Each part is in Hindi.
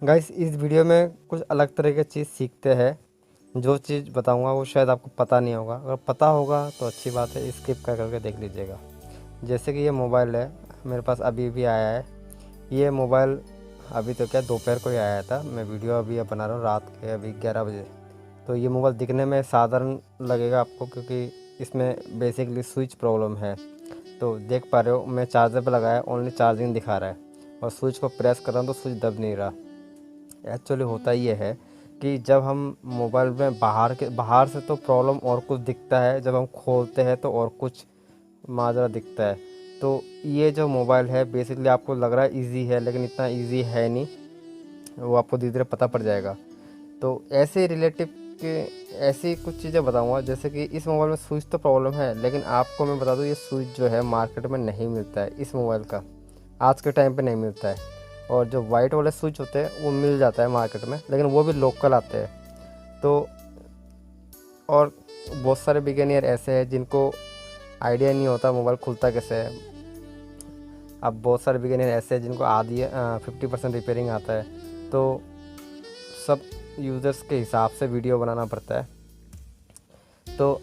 गाइस इस वीडियो में कुछ अलग तरह की चीज़ सीखते हैं। जो चीज़ बताऊंगा वो शायद आपको पता नहीं होगा, अगर पता होगा तो अच्छी बात है, स्किप कर करके देख लीजिएगा। जैसे कि ये मोबाइल है, मेरे पास अभी भी आया है। ये मोबाइल अभी तो क्या दोपहर को ही आया था। मैं वीडियो अभी बना रहा हूँ रात के अभी 11 बजे। तो ये मोबाइल दिखने में साधारण लगेगा आपको, क्योंकि इसमें बेसिकली स्विच प्रॉब्लम है। तो देख पा रहे हो, मैं चार्जर पर लगाया, ओनली चार्जिंग दिखा रहा है और स्विच को प्रेस कर रहा हूँ तो स्विच दब नहीं रहा। एक्चुअली होता ये है कि जब हम मोबाइल में बाहर से तो प्रॉब्लम और कुछ दिखता है, जब हम खोलते हैं तो और कुछ माजरा दिखता है। तो ये जो मोबाइल है बेसिकली आपको लग रहा है इजी है, लेकिन इतना इजी है नहीं, वो आपको धीरे धीरे पता पड़ जाएगा। तो ऐसे रिलेटिव के ऐसी कुछ चीज़ें बताऊंगा। जैसे कि इस मोबाइल में स्विच तो प्रॉब्लम है, लेकिन आपको मैं बता दूं ये स्विच जो है मार्केट में नहीं मिलता है। इस मोबाइल का आज के टाइम पे नहीं मिलता है। और जो वाइट वाले स्विच होते हैं वो मिल जाता है मार्केट में, लेकिन वो भी लोकल आते हैं। तो और बहुत सारे बिगिनियर ऐसे हैं जिनको आइडिया नहीं होता मोबाइल खुलता कैसे है। अब बहुत सारे बिगिनियर ऐसे हैं जिनको आधी 50% रिपेयरिंग आता है। तो सब यूज़र्स के हिसाब से वीडियो बनाना पड़ता है। तो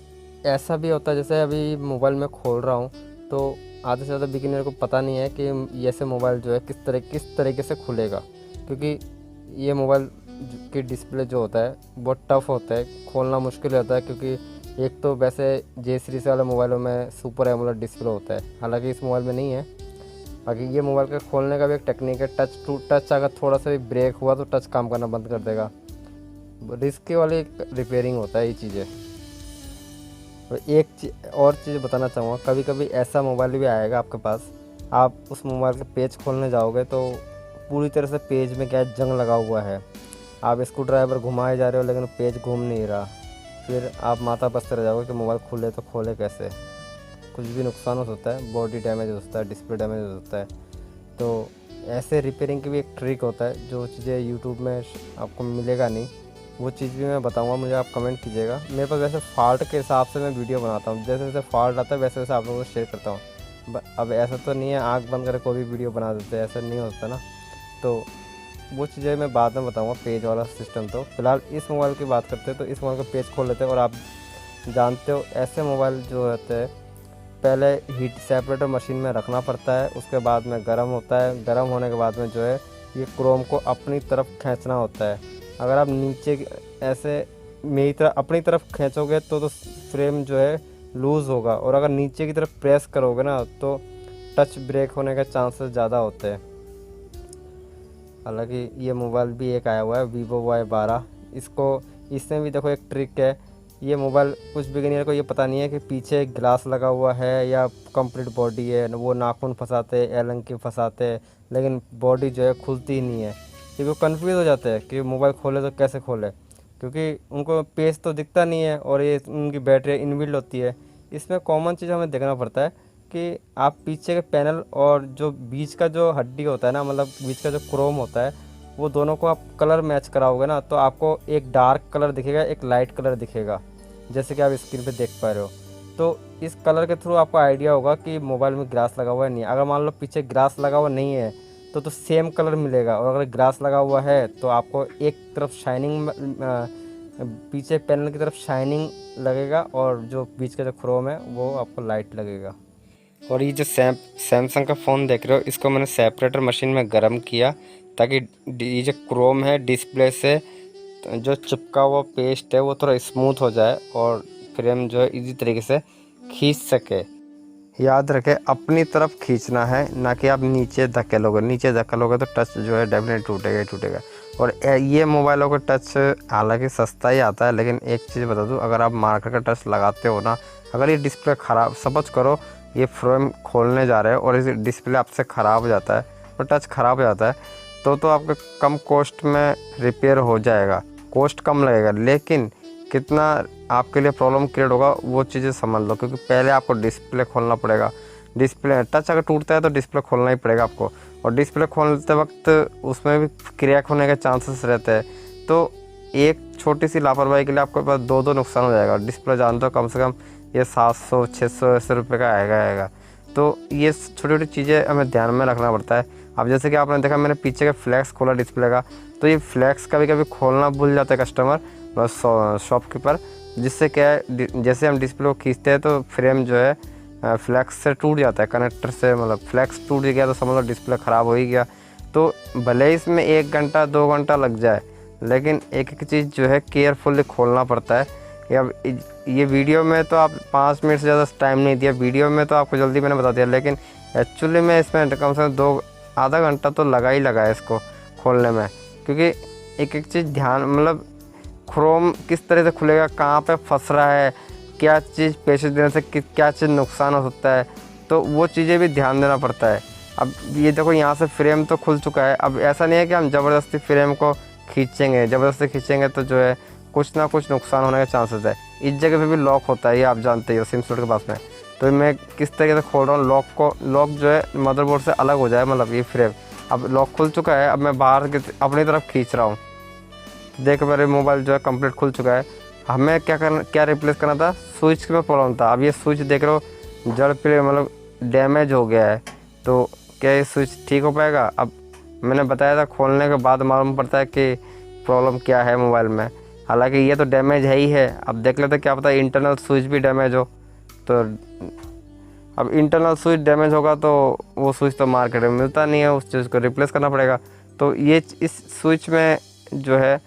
ऐसा भी होता है, जैसे अभी मोबाइल में खोल रहा हूँ तो आधे से ज़्यादा बिगिनर को पता नहीं है कि ऐसे मोबाइल जो है किस तरीके से खुलेगा, क्योंकि ये मोबाइल की डिस्प्ले जो होता है बहुत टफ़ होता है, खोलना मुश्किल होता है। क्योंकि एक तो वैसे जे सीरीज़ वाले मोबाइलों में सुपर एमोलेड डिस्प्ले होता है, हालांकि इस मोबाइल में नहीं है। बाकी ये मोबाइल के खोलने का भी एक टेक्निक है, टच टू टच। अगर थोड़ा सा भी ब्रेक हुआ तो टच काम करना बंद कर देगा। रिस्की वाली रिपेयरिंग होता है ये चीज़ें। और एक और चीज़ बताना चाहूँगा, कभी कभी ऐसा मोबाइल भी आएगा आपके पास, आप उस मोबाइल के पेज खोलने जाओगे तो पूरी तरह से पेज में क्या है, जंग लगा हुआ है। आप स्क्रू ड्राइवर घुमाए जा रहे हो लेकिन पेज घूम नहीं रहा। फिर आप माथा पचते रह जाओगे कि मोबाइल खुले तो खोले कैसे। कुछ भी नुकसान हो सकता है, बॉडी डैमेज हो सकता है, डिस्प्ले डैमेज हो सकता है। तो ऐसे रिपेयरिंग की भी एक ट्रिक होता है, जो चीज़ें यूट्यूब में आपको मिलेगा नहीं, वो चीज़ भी मैं बताऊंगा। मुझे आप कमेंट कीजिएगा। मेरे पास वैसे फॉल्ट के हिसाब से मैं वीडियो बनाता हूँ, जैसे जैसे फॉल्ट आता है वैसे वैसे आप लोगों को शेयर करता हूँ। अब ऐसा तो नहीं है आँख बंद करके कोई भी वीडियो बना देते हैं, ऐसा नहीं होता ना। तो वो चीज़ें मैं बाद में बताऊँगा, पेज वाला सिस्टम। तो फिलहाल इस मोबाइल की बात करते हैं। तो इस मोबाइल का पेज खोल लेते हैं। और आप जानते हो ऐसे मोबाइल जो रहते हैं पहले हीट सेपरेटर मशीन में रखना पड़ता है, उसके बाद में गर्म होता है। गर्म होने के बाद में जो है ये क्रोम को अपनी तरफ खींचना होता है। अगर आप नीचे ऐसे मेरी तरफ अपनी तरफ खींचोगे तो फ्रेम जो है लूज़ होगा, और अगर नीचे की तरफ प्रेस करोगे ना तो टच ब्रेक होने के चांसेस ज़्यादा होते हैं। हालांकि ये मोबाइल भी एक आया हुआ है वीवो Y12। इसमें भी देखो एक ट्रिक है। ये मोबाइल कुछ बिगिनियर को ये पता नहीं है कि पीछे ग्लास लगा हुआ है या कंप्लीट बॉडी है। वो नाखून फंसाते, एलन की फंसाते, लेकिन बॉडी जो है खुलती ही नहीं है। क्योंकि वो कन्फ्यूज़ हो जाते हैं कि मोबाइल खोले तो कैसे खोले, क्योंकि उनको पेज तो दिखता नहीं है और ये उनकी बैटरी इनबिल्ट होती है। इसमें कॉमन चीज़ हमें देखना पड़ता है कि आप पीछे के पैनल और जो बीच का जो हड्डी होता है ना, मतलब बीच का जो क्रोम होता है, वो दोनों को आप कलर मैच कराओगे ना तो आपको एक डार्क कलर दिखेगा, एक लाइट कलर दिखेगा, जैसे कि आप स्क्रीन पे देख पा रहे हो। तो इस कलर के थ्रू आपको आइडिया होगा कि मोबाइल में ग्लास लगा हुआ है नहीं। अगर मान लो पीछे ग्लास लगा हुआ नहीं है तो सेम कलर मिलेगा, और अगर ग्लास लगा हुआ है तो आपको एक तरफ शाइनिंग, पीछे पैनल की तरफ शाइनिंग लगेगा, और जो बीच का जो क्रोम है वो आपको लाइट लगेगा। और ये जो सैमसंग का फ़ोन देख रहे हो, इसको मैंने सेपरेटर मशीन में गर्म किया ताकि ये जो क्रोम है डिस्प्ले से जो चिपका हुआ पेस्ट है वो थोड़ा स्मूथ हो जाए और फ्रेम जो है इजी तरीके से खींच सके। याद रखें अपनी तरफ खींचना है, ना कि आप नीचे धकेलोगे। नीचे धकेलोगे तो टच जो है डेफिनेटली टूटेगा ही टूटेगा। और ये मोबाइलों का टच हालांकि सस्ता ही आता है, लेकिन एक चीज़ बता दूं, अगर आप मार्केट का टच लगाते हो ना, अगर ये डिस्प्ले ख़राब, सपोज करो ये फ्रेम खोलने जा रहे हो और इस डिस्प्ले आपसे ख़राब हो जाता है और टच ख़राब हो जाता है, तो आपके कम कॉस्ट में रिपेयर हो जाएगा, कॉस्ट कम लगेगा। लेकिन कितना आपके लिए प्रॉब्लम क्रिएट होगा वो चीज़ें समझ लो, क्योंकि पहले आपको डिस्प्ले खोलना पड़ेगा। डिस्प्ले टच अगर टूटता है तो डिस्प्ले खोलना ही पड़ेगा आपको, और डिस्प्ले खोलते वक्त उसमें भी क्रैक होने के चांसेस रहते हैं। तो एक छोटी सी लापरवाही के लिए आपके पास दो नुकसान हो जाएगा। डिस्प्ले जानते हो कम से कम ये 700 600 ऐसे रुपये का आएगा। तो ये छोटी छोटी चीज़ें हमें ध्यान में रखना पड़ता है। अब जैसे कि आपने देखा मैंने पीछे का फ्लैक्स खोला डिस्प्ले का, तो ये फ्लैक्स कभी कभी खोलना भूल जाता है कस्टमर बस शॉपकीपर, जिससे क्या है जैसे हम डिस्प्ले को खींचते हैं तो फ्रेम जो है फ्लैक्स से टूट जाता है, कनेक्टर से, मतलब फ्लैक्स टूट गया तो समझ लो डिस्प्ले ख़राब हो ही गया। तो भले ही इसमें 1 घंटा 2 घंटा लग जाए, लेकिन एक एक चीज़ जो है केयरफुली खोलना पड़ता है। ये वीडियो में तो आप 5 मिनट से ज़्यादा टाइम नहीं दिया, वीडियो में तो आपको जल्दी मैंने बता दिया, लेकिन एक्चुअली में इसमें कम से कम आधा घंटा तो लगा ही लगा है इसको खोलने में, क्योंकि एक एक चीज़ ध्यान, मतलब क्रोम किस तरह से खुलेगा, कहाँ पे फंस रहा है, क्या चीज़ पेश देने से क्या चीज़ नुकसान हो सकता है, तो वो चीज़ें भी ध्यान देना पड़ता है। अब ये देखो यहाँ से फ्रेम तो खुल चुका है, अब ऐसा नहीं है कि हम ज़बरदस्ती फ्रेम को ज़बरदस्ती खींचेंगे तो जो है कुछ ना कुछ नुकसान होने के चांसेस है। इस जगह पे भी लॉक होता है, ये आप जानते हो सिम स्लॉट के पास में। तो मैं किस तरीके से खोल रहा हूँ लॉक जो है मदरबोर्ड से अलग हो जाए, मतलब ये फ्रेम अब लॉक खुल चुका है। अब मैं बाहर की अपनी तरफ खींच रहा हूँ, देख मेरे मोबाइल जो है कंप्लीट खुल चुका है। हमें क्या रिप्लेस करना था, स्विच में प्रॉब्लम था। अब ये स्विच देख रहे हो जड़ पे मतलब डैमेज हो गया है, तो क्या ये स्विच ठीक हो पाएगा? अब मैंने बताया था खोलने के बाद मालूम पड़ता है कि प्रॉब्लम क्या है मोबाइल में। हालांकि ये तो डैमेज है ही है, अब देख लेते क्या पता इंटरनल स्विच भी डैमेज हो। तो अब इंटरनल स्विच डैमेज होगा तो वो स्विच तो मार्केट में मिलता नहीं है, उस चीज़ को रिप्लेस करना पड़ेगा। तो ये इस स्विच में जो है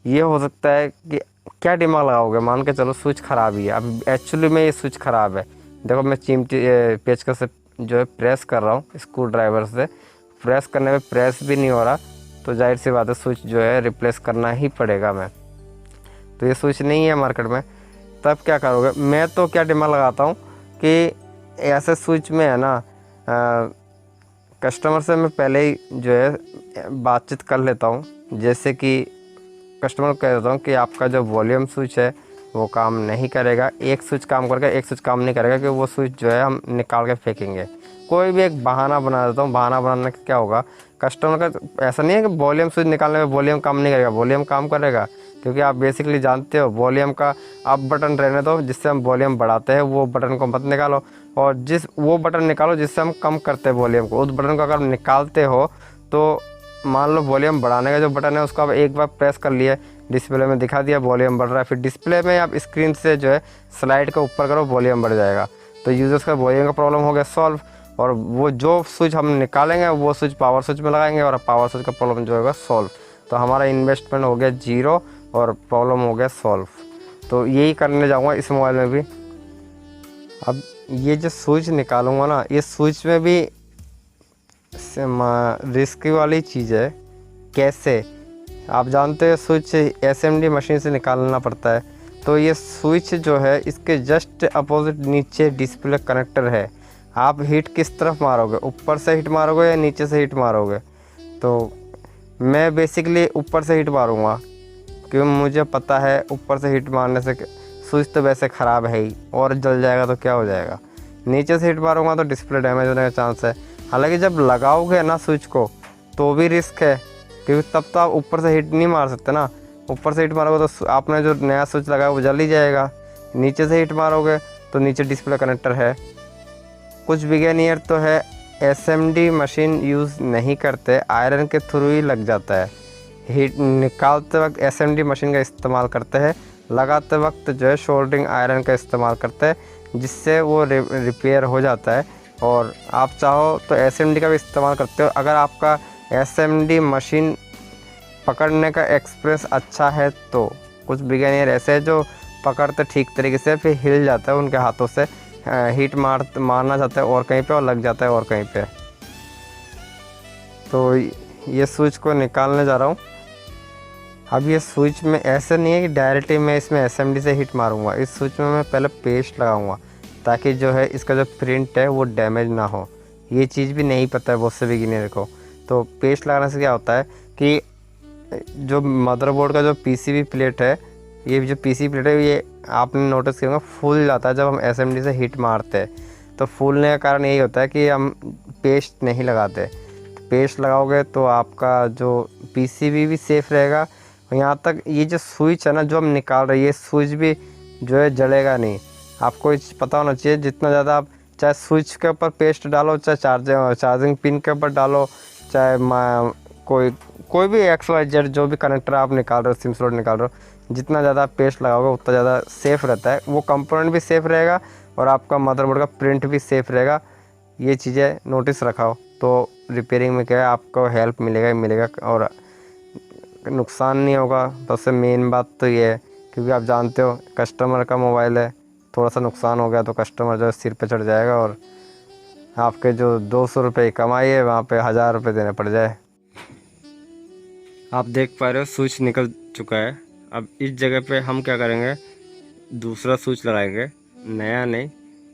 ये हो सकता है कि क्या दिमाग लगाओगे, मान के चलो स्विच ख़राब ही है। अब एक्चुअली में ये स्विच ख़राब है, देखो मैं चिमटी पेचकस से जो है प्रेस कर रहा हूँ, स्क्रू ड्राइवर से प्रेस करने में प्रेस भी नहीं हो रहा, तो जाहिर सी बात है स्विच जो है रिप्लेस करना ही पड़ेगा मैं। तो ये स्विच नहीं है मार्केट में, तब क्या करोगे? मैं तो क्या दिमाग लगाता हूँ कि ऐसे स्विच में है ना कस्टमर से मैं पहले ही जो है बातचीत कर लेता हूँ। जैसे कि कस्टमर को कह देता हूँ कि आपका जो वॉल्यूम स्विच है वो काम नहीं करेगा, एक स्विच काम करेगा, एक स्विच काम नहीं करेगा, कि वो स्विच जो है हम निकाल के फेंकेंगे। कोई भी एक बहाना बना देता हूँ। बहाना बनाने का क्या होगा, कस्टमर का ऐसा नहीं है कि वॉल्यूम स्विच निकालने में वॉल्यूम काम नहीं करेगा, वॉल्यूम काम करेगा, क्योंकि आप बेसिकली जानते हो वॉल्यूम का अप बटन रहने दो, जिससे हम वॉल्यूम बढ़ाते हैं, वो बटन को मत निकालो। और वो बटन निकालो जिससे हम कम करते हैं वॉल्यूम को, उस बटन को अगर निकालते हो तो मान लो वॉल्यूम बढ़ाने का जो बटन है उसको आप एक बार प्रेस कर लिए, डिस्प्ले में दिखा दिया वॉल्यूम बढ़ रहा है, फिर डिस्प्ले में आप स्क्रीन से जो है स्लाइड के ऊपर करो, वॉल्यूम बढ़ जाएगा। तो यूज़र्स का वॉल्यूम का प्रॉब्लम हो गया सॉल्व। और वो जो स्विच हम निकालेंगे वो स्विच पावर स्विच में लगाएंगे और पावर स्विच का प्रॉब्लम जो होगा सॉल्व। तो हमारा इन्वेस्टमेंट हो गया 0 और प्रॉब्लम हो गया सॉल्व। तो यही करने जाऊँगा इस मोबाइल में भी। अब ये जो स्विच निकालूंगा ना, ये स्विच में भी रिस्क वाली चीज़ है। कैसे? आप जानते हैं स्विच एसएमडी मशीन से निकालना पड़ता है। तो ये स्विच जो है इसके जस्ट अपोजिट नीचे डिस्प्ले कनेक्टर है। आप हीट किस तरफ मारोगे, ऊपर से हीट मारोगे या नीचे से हीट मारोगे? तो मैं बेसिकली ऊपर से हीट मारूंगा, क्योंकि मुझे पता है ऊपर से हीट मारने से स्विच तो वैसे ख़राब है ही, और जल जाएगा तो क्या हो जाएगा। नीचे से हीट मारूंगा तो डिस्प्ले डैमेज होने का चांस है। हालांकि जब लगाओगे ना स्विच को तो भी रिस्क है, क्योंकि तब तो आप ऊपर से हीट नहीं मार सकते ना। ऊपर से हीट मारोगे तो आपने जो नया स्विच लगाया वो जल ही जाएगा। नीचे से हीट मारोगे तो नीचे डिस्प्ले कनेक्टर है। कुछ बिगिनर तो है एसएमडी मशीन यूज़ नहीं करते, आयरन के थ्रू ही लग जाता है। हीट निकालते वक्त एसएमडी मशीन का इस्तेमाल करते हैं, लगाते वक्त जो है सोल्डरिंग आयरन का इस्तेमाल करते हैं, जिससे वो रिपेयर हो जाता है। और आप चाहो तो एसएमडी का भी इस्तेमाल करते हो। अगर आपका एसएमडी मशीन पकड़ने का एक्सपीरियंस अच्छा है तो कुछ बिगिनर ऐसे हैं जो पकड़ते ठीक तरीके से फिर हिल जाता है उनके हाथों से, हीट मारना चाहता है और कहीं पे और लग जाता है और कहीं पे। तो ये स्विच को निकालने जा रहा हूँ। अब ये स्विच में ऐसा नहीं है कि डायरेक्टली मैं इसमें एसएमडी से हीट मारूंगा। इस स्विच में मैं पहले पेस्ट लगाऊंगा, ताकि जो है इसका जो प्रिंट है वो डैमेज ना हो। ये चीज़ भी नहीं पता है बहुत से बिगिनर को। तो पेस्ट लगाने से क्या होता है कि जो मदरबोर्ड का जो पीसीबी प्लेट है, ये जो पीसी प्लेट है, ये आपने नोटिस किया होगा फूल जाता है जब हम एसएमडी से हीट मारते हैं। तो फूलने का कारण यही होता है कि हम पेस्ट नहीं लगाते। पेस्ट लगाओगे तो आपका जो पीसीबी भी सेफ़ रहेगा। यहाँ तक ये जो स्विच है ना जो हम निकाल रहे हैं, ये स्विच भी जो है जलेगा नहीं। आपको पता होना चाहिए जितना ज़्यादा आप चाहे स्विच के ऊपर पेस्ट डालो, चाहे चार्जिंग पिन के ऊपर डालो, चाहे कोई कोई भी XYZ जो भी कनेक्टर आप निकाल रहे हो, सिम स्लॉट निकाल रहे हो, जितना ज़्यादा पेस्ट लगाओगे उतना ज़्यादा सेफ़ रहता है। वो कंपोनेंट भी सेफ़ रहेगा और आपका मदरबोर्ड का प्रिंट भी सेफ़ रहेगा। ये चीज़ें नोटिस रखाओ तो रिपेयरिंग में क्या है, आपको हेल्प मिलेगा ही मिलेगा और नुकसान नहीं होगा। सबसे मेन बात तो ये है, क्योंकि आप जानते हो कस्टमर का मोबाइल है, थोड़ा सा नुकसान हो गया तो कस्टमर जो है सिर पे चढ़ जाएगा और आपके जो 200 रुपये कमाई है वहाँ पे 1000 रुपये देने पड़ जाए। आप देख पा रहे हो स्विच निकल चुका है। अब इस जगह पे हम क्या करेंगे, दूसरा स्विच लगाएंगे, नया नहीं,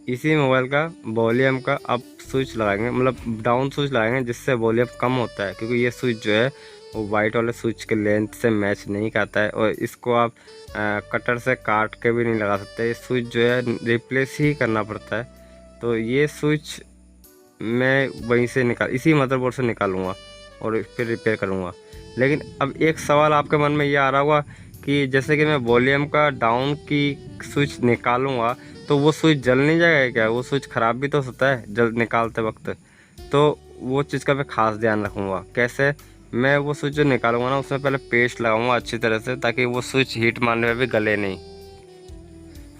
इसी मोबाइल का वॉल्यूम का अप स्विच लगाएंगे, मतलब डाउन स्विच लगाएंगे, जिससे वॉल्यूम कम होता है। क्योंकि ये स्विच जो है वो वाइट वाले स्विच के लेंथ से मैच नहीं करता है और इसको आप कटर से काट के भी नहीं लगा सकते। ये स्विच जो है रिप्लेस ही करना पड़ता है। तो ये स्विच मैं वहीं से इसी मदरबोर्ड से निकालूंगा और फिर रिपेयर करूंगा। लेकिन अब एक सवाल आपके मन में ये आ रहा होगा कि जैसे कि मैं वॉल्यूम का डाउन की स्विच निकालूंगा तो वो स्विच जल नहीं जाएगा क्या? वो स्विच ख़राब भी तो होता है जल निकालते वक्त। तो वो चीज़ का मैं ख़ास ध्यान रखूँगा। कैसे? मैं वो स्विच जो निकालूंगा ना उसमें पहले पेस्ट लगाऊंगा अच्छी तरह से, ताकि वो स्विच हीट मारने में भी गले नहीं।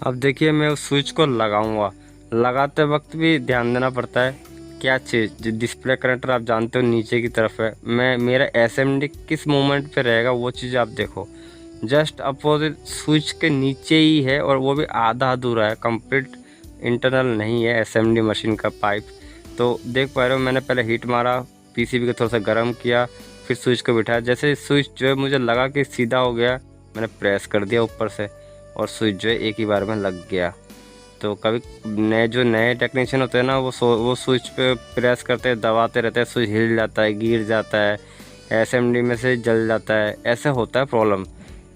अब देखिए मैं उस स्विच को लगाऊंगा, लगाते वक्त भी ध्यान देना पड़ता है। क्या चीज़, जो डिस्प्ले कनेक्टर आप जानते हो नीचे की तरफ है, मेरा SMD किस मोमेंट पे रहेगा वो चीज़ आप देखो। जस्ट अपोजिट स्विच के नीचे ही है और वो भी आधा अधूरा है, कंप्लीट इंटरनल नहीं है SMD मशीन का पाइप। तो देख पा रहे हो मैंने पहले हीट मारा, PCB को थोड़ा सा गर्म किया, फिर स्विच को बिठाया। जैसे स्विच जो है मुझे लगा कि सीधा हो गया, मैंने प्रेस कर दिया ऊपर से और स्विच जो है एक ही बार में लग गया। तो कभी नए टेक्नीशियन होते हैं ना, वो स्विच पे प्रेस करते हैं, दबाते रहते हैं, स्विच हिल जाता है, गिर जाता है, SMD में से जल जाता है, ऐसे होता है प्रॉब्लम।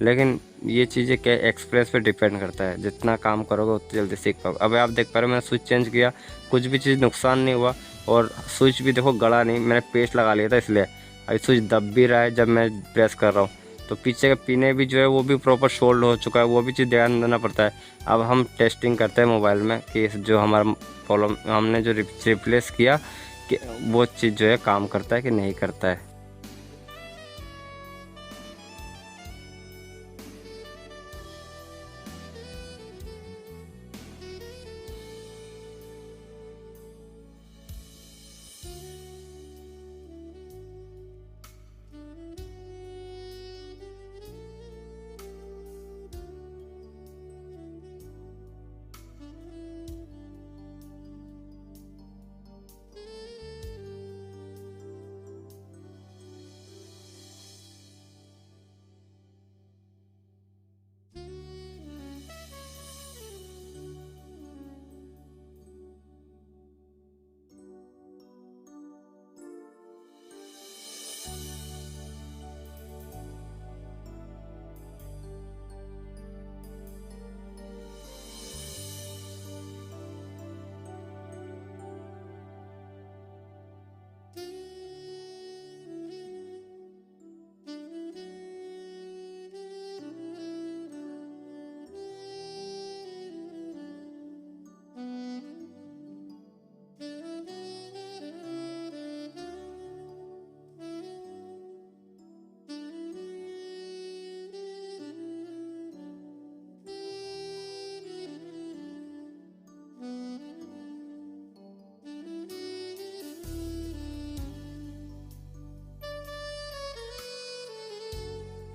लेकिन ये चीज़ें क्या एक्सप्रेस पे डिपेंड करता है, जितना काम करोगे उतनी जल्दी सीख पाओगे। अब आप देख पा रहे हो मैंने स्विच चेंज किया, कुछ भी चीज़ नुकसान नहीं हुआ और स्विच भी देखो गड़ा नहीं, मैंने पेस्ट लगा लिया था इसलिए। अभी स्विच दब भी रहा है जब मैं प्रेस कर रहा हूँ। तो पीछे के पिने भी जो है वो भी प्रॉपर शोल्ड हो चुका है, वो भी चीज़ ध्यान देना पड़ता है। अब हम टेस्टिंग करते हैं मोबाइल में कि जो हमारा प्रॉब्लम हमने जो रिप्लेस किया कि वो चीज़ जो है काम करता है कि नहीं करता है।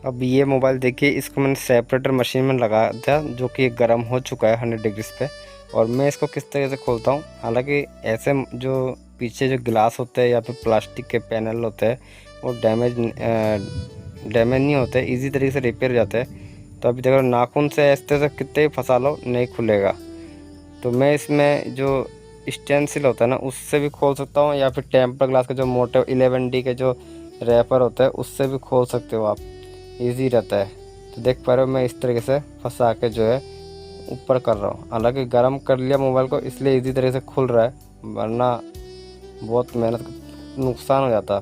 अब ये मोबाइल देखिए, इसको मैंने सेपरेटर मशीन में लगा दिया जो कि गर्म हो चुका है 100 डिग्रीज पे। और मैं इसको किस तरीके से खोलता हूँ, हालांकि ऐसे जो पीछे जो गिलास होते हैं या फिर प्लास्टिक के पैनल होते हैं वो डैमेज नहीं होते, इजी तरीके से रिपेयर हो जाते हैं। तो अभी देखो नाखून से इस तरह से कितने भी फंसा लो नहीं खुलेगा। तो मैं इसमें जो स्टेनसिल होता है ना उससे भी खोल सकता हूँ, या फिर टेम्पर ग्लास के जो मोटे 11D के जो रैपर होता है उससे भी खोल सकते हो आप, इजी रहता है। तो देख पा रहे हो मैं इस तरीके से फंसा के जो है ऊपर कर रहा हूँ। हालांकि गर्म कर लिया मोबाइल को इसलिए इजी तरीके से खुल रहा है, वरना बहुत मेहनत नुकसान हो जाता।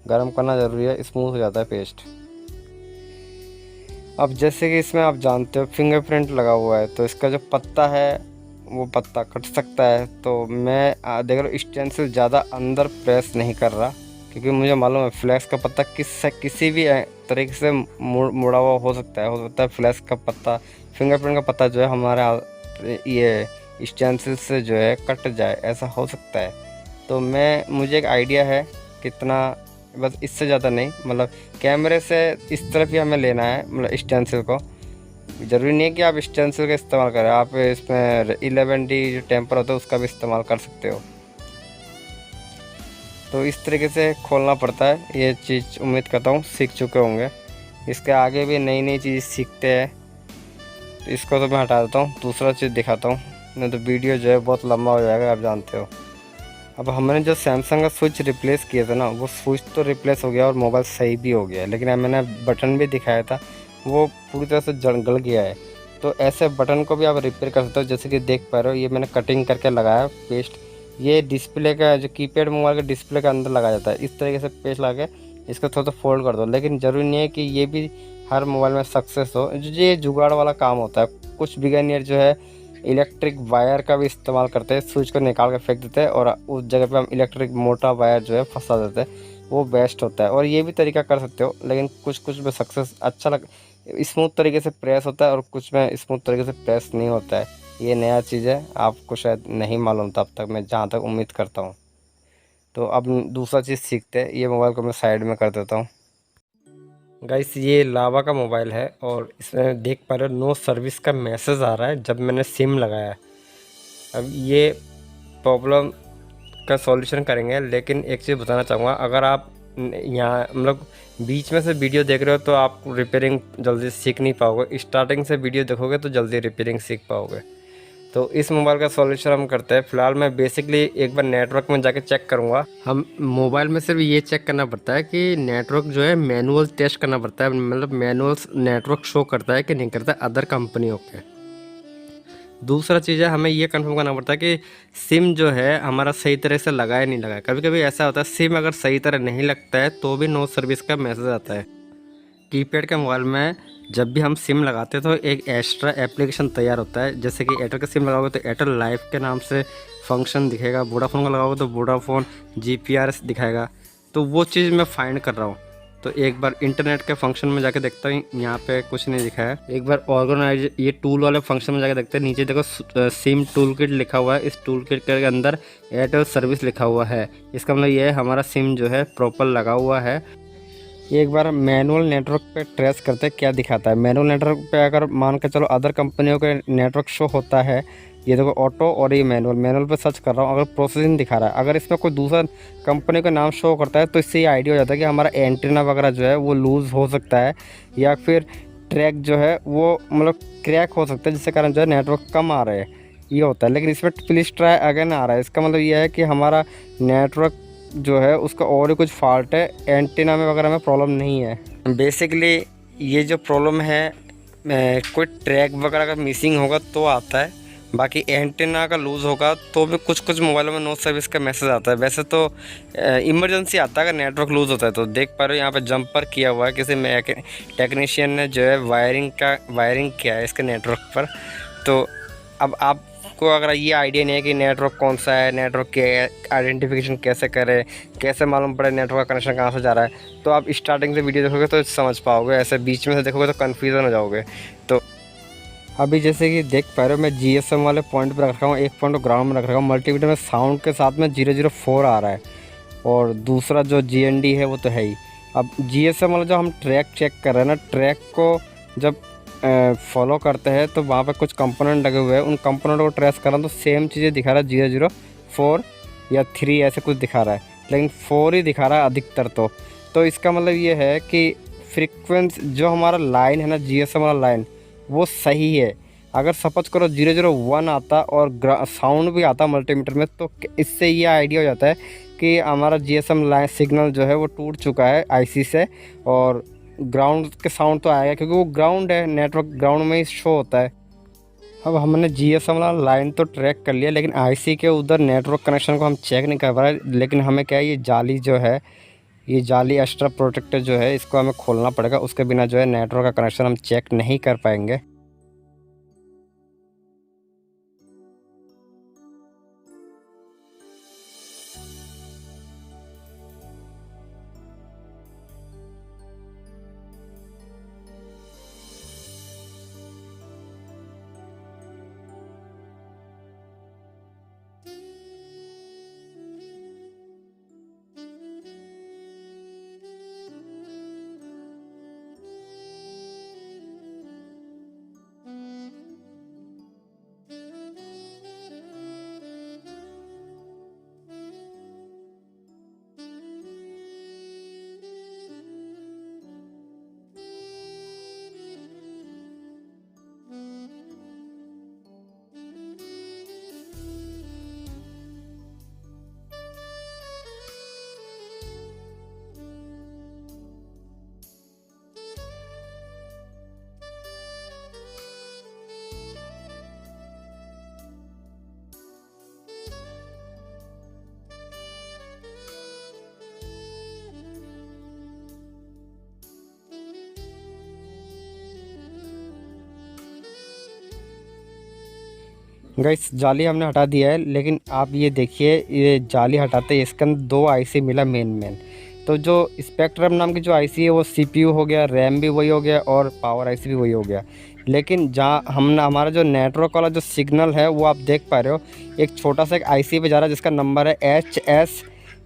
गर्म करना ज़रूरी है, स्मूथ हो जाता है पेस्ट। अब जैसे कि इसमें आप जानते हो फिंगरप्रिंट लगा हुआ है, तो इसका जो पत्ता है वो पत्ता कट सकता है। तो मैं देख रहा हूँ स्टेंसिल ज़्यादा अंदर प्रेस नहीं कर रहा, क्योंकि मुझे मालूम है फ्लैश का पत्ता किसी भी तरीके से मुड़ा हुआ हो सकता है फ्लैश का पत्ता, फिंगरप्रिंट का पत्ता जो है हमारे ये स्टेंसिल से जो है कट जाए, ऐसा हो सकता है। तो मुझे एक आइडिया है कितना, बस इससे ज़्यादा नहीं, मतलब कैमरे से इस तरफ ही हमें लेना है, मतलब स्टेंसिल को। ज़रूरी नहीं है कि आप स्टेंसिल का इस्तेमाल करें, आप इसमें 11D जो टेम्पर होता है उसका भी इस्तेमाल कर सकते हो। तो इस तरीके से खोलना पड़ता है, ये चीज़ उम्मीद करता हूँ सीख चुके होंगे। इसके आगे भी नई नई चीज़ सीखते हैं। तो इसको तो मैं हटा देता हूँ, दूसरा चीज़ दिखाता हूँ, नहीं तो वीडियो जो है बहुत लंबा हो जाएगा, आप जानते हो। अब हमने जो सैमसंग का स्विच रिप्लेस किया था ना, वो स्विच तो रिप्लेस हो गया और मोबाइल सही भी हो गया, लेकिन मैंने बटन भी दिखाया था वो पूरी तरह से गल गया है। तो ऐसे बटन को भी आप रिपेयर कर सकते हो, जैसे कि देख पा रहे हो, ये मैंने कटिंग करके लगाया पेस्ट। ये डिस्प्ले का जो कीपैड मोबाइल का डिस्प्ले के अंदर लगाया जाता है, इस तरीके से पेस्ट लगा के इसको थोड़ा सा फोल्ड कर दो। लेकिन ज़रूरी नहीं है कि ये भी हर मोबाइल में सक्सेस हो, ये जुगाड़ वाला काम होता है। कुछ बिगिनियर जो है इलेक्ट्रिक वायर का भी इस्तेमाल करते हैं, स्विच को निकाल कर फेंक देते हैं और उस जगह पे हम इलेक्ट्रिक मोटा वायर जो है फंसा देते हैं, वो बेस्ट होता है। और ये भी तरीका कर सकते हो, लेकिन कुछ कुछ में सक्सेस अच्छा स्मूथ तरीके से प्रेस होता है और कुछ में स्मूथ तरीके से प्रेस नहीं होता है। ये नया चीज़ है, आपको शायद नहीं मालूम था अब तक, मैं जहाँ तक उम्मीद करता हूँ। तो अब दूसरा चीज़ सीखते हैं, ये मोबाइल को मैं साइड में कर देता हूँ। गाइस ये लावा का मोबाइल है और इसमें देख पा रहे हो नो सर्विस का मैसेज आ रहा है जब मैंने सिम लगाया है। अब ये प्रॉब्लम का सॉल्यूशन करेंगे, लेकिन एक चीज़ बताना चाहूँगा, अगर आप यहाँ मतलब बीच में से वीडियो देख रहे हो तो आप रिपेयरिंग जल्दी सीख नहीं पाओगे, स्टार्टिंग से वीडियो देखोगे तो जल्दी रिपेयरिंग सीख पाओगे। तो इस मोबाइल का सॉल्यूशन हम करते हैं। फ़िलहाल मैं बेसिकली एक बार नेटवर्क में जाके चेक करूँगा। हम मोबाइल में सिर्फ ये चेक करना पड़ता है कि नेटवर्क जो है मैनुअल टेस्ट करना पड़ता है, मतलब मैनुअल नेटवर्क शो करता है कि नहीं करता अदर कंपनियों के। दूसरा चीज़ है, हमें ये कंफर्म करना पड़ता है कि सिम जो है हमारा सही तरह से लगा है नहीं लगा है। कभी कभी ऐसा होता है सिम अगर सही तरह नहीं लगता है तो भी नो सर्विस का मैसेज आता है। कीपैड के मोबाइल में जब भी हम सिम लगाते हैं तो एक एक्स्ट्रा एप्लीकेशन तैयार होता है, जैसे कि एयरटेल का सिम लगाओगे तो एयरटेल लाइफ के नाम से फंक्शन दिखेगा, वोडाफोन का लगाओगे तो वोडाफोन GPRS दिखाएगा। तो वो चीज़ मैं फाइंड कर रहा हूँ। तो एक बार इंटरनेट के फंक्शन में जाके देखता हूँ, यहाँ पे कुछ नहीं दिखा है। एक बार ऑर्गेनाइज ये टूल वाले फंक्शन में जाके देखते हैं, नीचे देखो सिम टूल किट लिखा हुआ है, इस टूल किट के अंदर एयरटेल सर्विस लिखा हुआ है। इसका मतलब ये है हमारा सिम जो है प्रॉपर लगा हुआ है। एक बार मैनुअल नेटवर्क पे ट्रेस करते हैं क्या दिखाता है। मैनुअल नेटवर्क पे अगर मान के चलो अदर कंपनियों के नेटवर्क शो होता है, ये देखो ऑटो और ये मैनुअल पे सर्च कर रहा हूँ, अगर प्रोसेसिंग दिखा रहा है, अगर इसमें कोई दूसरा कंपनी का नाम शो करता है तो इससे ये आइडिया हो जाता है कि हमारा एंटीना वगैरह जो है वो लूज़ हो सकता है, या फिर ट्रैक जो है वो मतलब क्रैक हो सकता है, जिसके कारण जो है नेटवर्क कम आ रहे हैं, ये होता है। लेकिन इसमें प्लीज़ ट्राई अगेन आ रहा है, इसका मतलब ये है कि हमारा नेटवर्क जो है उसका और ही कुछ फॉल्ट है, एंटीना में वगैरह में प्रॉब्लम नहीं है। बेसिकली ये जो प्रॉब्लम है कोई ट्रैक वगैरह का मिसिंग होगा तो आता है, बाकी एंटीना का लूज़ होगा तो भी कुछ कुछ मोबाइलों में नो सर्विस का मैसेज आता है। वैसे तो इमरजेंसी आता है अगर नेटवर्क लूज़ होता है तो। देख पा रहे हो यहाँ पे जंपर किया हुआ है, किसी में टेक्नीशियन ने जो है वायरिंग किया है इसके नेटवर्क पर। तो अब आपको अगर ये आइडिया नहीं है कि नेटवर्क कौन सा है, नेटवर्क के आइडेंटिफिकेशन कैसे करें, कैसे मालूम पड़े नेटवर्क का कनेक्शन कहाँ से जा रहा है, तो आप स्टार्टिंग से वीडियो देखोगे तो समझ पाओगे, ऐसे बीच में से देखोगे तो कन्फ्यूज़न हो जाओगे। तो अभी जैसे कि देख पा रहे हो मैं GSM वाले पॉइंट पर रख रखा हूँ, एक पॉइंट को ग्राउंड में रख रखा हूँ, मल्टीमीटर में साउंड के साथ में 004 आ रहा है और दूसरा जो GND है वो तो है ही। अब GSM वाला जो हम ट्रैक चेक कर रहे हैं ना, ट्रैक को जब फॉलो करते हैं तो वहाँ पे कुछ कंपोनेंट लगे हुए हैं, उन कंपोनेंट को ट्रेस कर रहा हूँ तो सेम चीज़ें दिखा रहा है, 004 या 3 ऐसे कुछ दिखा रहा है, लेकिन 4 ही दिखा रहा है अधिकतर। तो इसका मतलब ये है कि फ्रीक्वेंसी जो हमारा लाइन है ना, GSM वाला लाइन वो सही है। अगर सपोज करो 001 आता और साउंड भी आता मल्टीमीटर में, तो इससे ये आइडिया हो जाता है कि हमारा GSM लाइन सिग्नल जो है वो टूट चुका है IC से, और ग्राउंड के साउंड तो आएगा क्योंकि वो ग्राउंड है, नेटवर्क ग्राउंड में ही शो होता है। अब हमने GSM वाला लाइन तो ट्रैक कर लिया, लेकिन IC के उधर नेटवर्क कनेक्शन को हम चेक नहीं कर पा रहे। लेकिन हमें क्या है, ये जाली जो है, ये जाली एक्स्ट्रा प्रोटेक्टर जो है, इसको हमें खोलना पड़ेगा, उसके बिना जो है नेटवर्क का कनेक्शन हम चेक नहीं कर पाएंगे। गाइस जाली हमने हटा दिया है, लेकिन आप ये देखिए ये जाली हटाते ही इसके अंदर दो आईसी मिला मेन। तो जो स्पेक्ट्रम नाम की जो आईसी है वो सीपीयू हो गया, रैम भी वही हो गया और पावर आईसी भी वही हो गया। लेकिन जहाँ हमने हमारा जो नेटवर्क वाला जो सिग्नल है वो आप देख पा रहे हो, एक छोटा सा एक आईसी पे जा रहा है जिसका नंबर है HS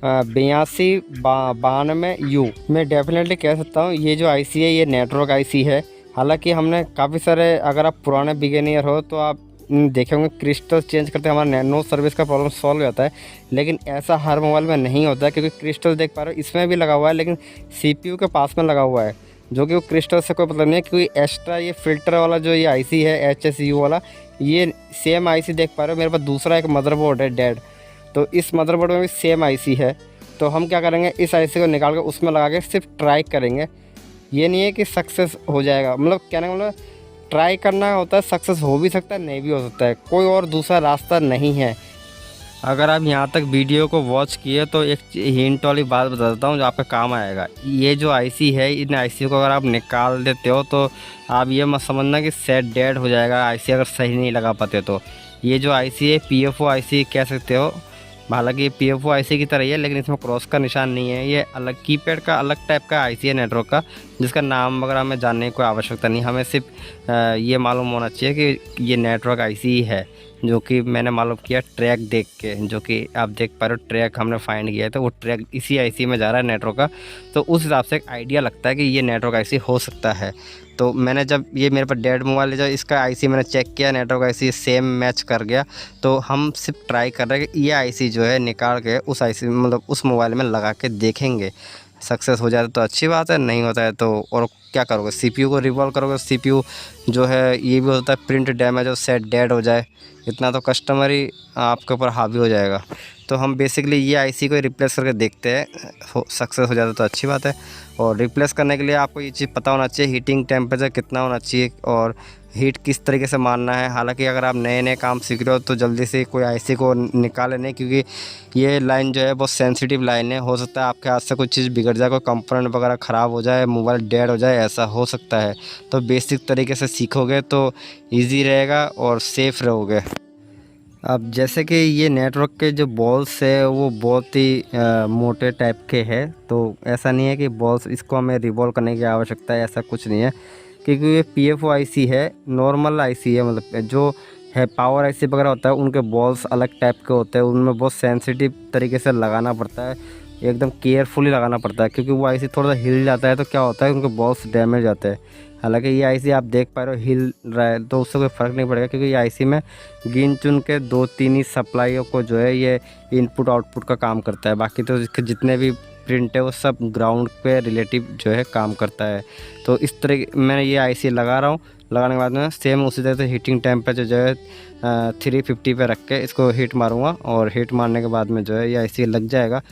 8292U। मैं डेफिनेटली कह सकता हूँ ये जो आईसी है ये नेटवर्क आईसी है। हालांकि हमने काफ़ी सारे, अगर आप पुराने बिगिनियर हो तो आप देखे होंगे क्रिस्टल चेंज करते हमारा नैनो सर्विस का प्रॉब्लम सॉल्व हो जाता है। लेकिन ऐसा हर मोबाइल में नहीं होता है, क्योंकि क्रिस्टल देख पा रहे हो इसमें भी लगा हुआ है, लेकिन सीपीयू के पास में लगा हुआ है, जो कि वो क्रिस्टल से कोई मतलब नहीं है। क्योंकि एक्स्ट्रा ये फिल्टर वाला जो ये आईसी है HSU वाला, ये सेम आईसी देख पा रहे हो मेरे पास दूसरा एक मदरबोर्ड है डेड, तो इस मदरबोर्ड में भी सेम आईसी है। तो हम क्या करेंगे, इस आईसी को निकाल कर उसमें लगा के सिर्फ ट्राई करेंगे। ये नहीं है कि सक्सेस हो जाएगा, मतलब कहने का मतलब ट्राई करना होता है, सक्सेस हो भी सकता है नहीं भी हो सकता है, कोई और दूसरा रास्ता नहीं है। अगर आप यहाँ तक वीडियो को वॉच किए तो एक हिंट वाली बात बता देता हूँ जो आपका काम आएगा। ये जो आईसी है, इन आईसी को अगर आप निकाल देते हो तो आप ये मत समझना कि सेट डेड हो जाएगा आईसी अगर सही नहीं लगा पाते तो। ये जो आईसी है पीएफओ आईसी कह सकते हो। हालांकि ये पीएफओ आईसी की तरह ही है, लेकिन इसमें क्रॉस का निशान नहीं है। ये अलग कीपैड का अलग टाइप का आईसी है नेटवर्क का, जिसका नाम वगैरह हमें जानने की कोई आवश्यकता नहीं। हमें सिर्फ ये मालूम होना चाहिए कि ये नेटवर्क आईसी ही है, जो कि मैंने मालूम किया ट्रैक देख के। जो कि आप देख पा रहे हो ट्रैक हमने फाइंड किया है, तो वो ट्रैक इसी आईसी में जा रहा है नेटवर्क का। तो उस हिसाब से एक आइडिया लगता है कि ये नेटवर्क आईसी हो सकता है। तो मैंने जब ये मेरे पास डेड मोबाइल है, जब इसका आईसी मैंने चेक किया नेटवर्क आईसी सेम मैच कर गया, तो हम सिर्फ ट्राई कर रहे हैं कि ये आईसी जो है निकाल के उस आईसी मतलब उस मोबाइल में लगा के देखेंगे। सक्सेस हो जाए तो अच्छी बात है, नहीं होता है तो और क्या करोगे, सीपीयू को रिवॉल्व करोगे। सीपीयू जो है ये भी होता है प्रिंट डैमेज और सेट डेड हो जाए, इतना तो कस्टमर ही आपके ऊपर हावी हो जाएगा। तो हम बेसिकली ये आईसी को रिप्लेस करके देखते हैं, सक्सेस हो जाता है तो अच्छी बात है। और रिप्लेस करने के लिए आपको ये चीज़ पता होना चाहिए हीटिंग टेम्परेचर कितना होना चाहिए और हीट किस तरीके से मारना है। हालांकि अगर आप नए नए काम सीख रहे हो तो जल्दी से कोई आईसी को निकाले नहीं, क्योंकि ये लाइन जो है बहुत सेंसिटिव लाइन है। हो सकता है आपके हाथ से कुछ चीज़ बिगड़ जाए, कोई कंपोनेंट वगैरह ख़राब हो जाए, मोबाइल डेड हो जाए, ऐसा हो सकता है। तो बेसिक तरीके से सीखोगे तो ईजी रहेगा और सेफ़ रहोगे। अब जैसे कि ये नेटवर्क के जो बॉल्स है वो बहुत ही मोटे टाइप के हैं, तो ऐसा नहीं है कि बॉल्स इसको हमें रिवॉल्व करने की आवश्यकता है, ऐसा कुछ नहीं है। क्योंकि ये पीएफओ आईसी है, नॉर्मल आईसी है, मतलब जो है पावर आईसी वगैरह होता है उनके बॉल्स अलग टाइप के होते हैं, उनमें बहुत सेंसिटिव तरीके से लगाना पड़ता है, एकदम केयरफुली लगाना पड़ता है। क्योंकि वो आईसी थोड़ा सा हिल जाता है तो क्या होता है उनके बॉल्स डैमेज हो जाते हैं। हालांकि ये आईसी आप देख पा रहे हो हिल रहा है तो उससे कोई फ़र्क नहीं पड़ेगा, क्योंकि ये आईसी में गिन चुन के 2-3 ही सप्लाइयों को जो है ये इनपुट आउटपुट का काम करता है। बाकी तो इसके जितने भी प्रिंट है वो सब ग्राउंड पे रिलेटिव जो है काम करता है। तो इस तरह मैं ये आईसी लगा रहा हूँ, लगाने के बाद में सेम उसी तरह से हीटिंग टेम्परेचर जो है 350 पे रख के इसको हीट मारूँगा, और हीट मारने के बाद में जो है ये आईसी लग जाएगा।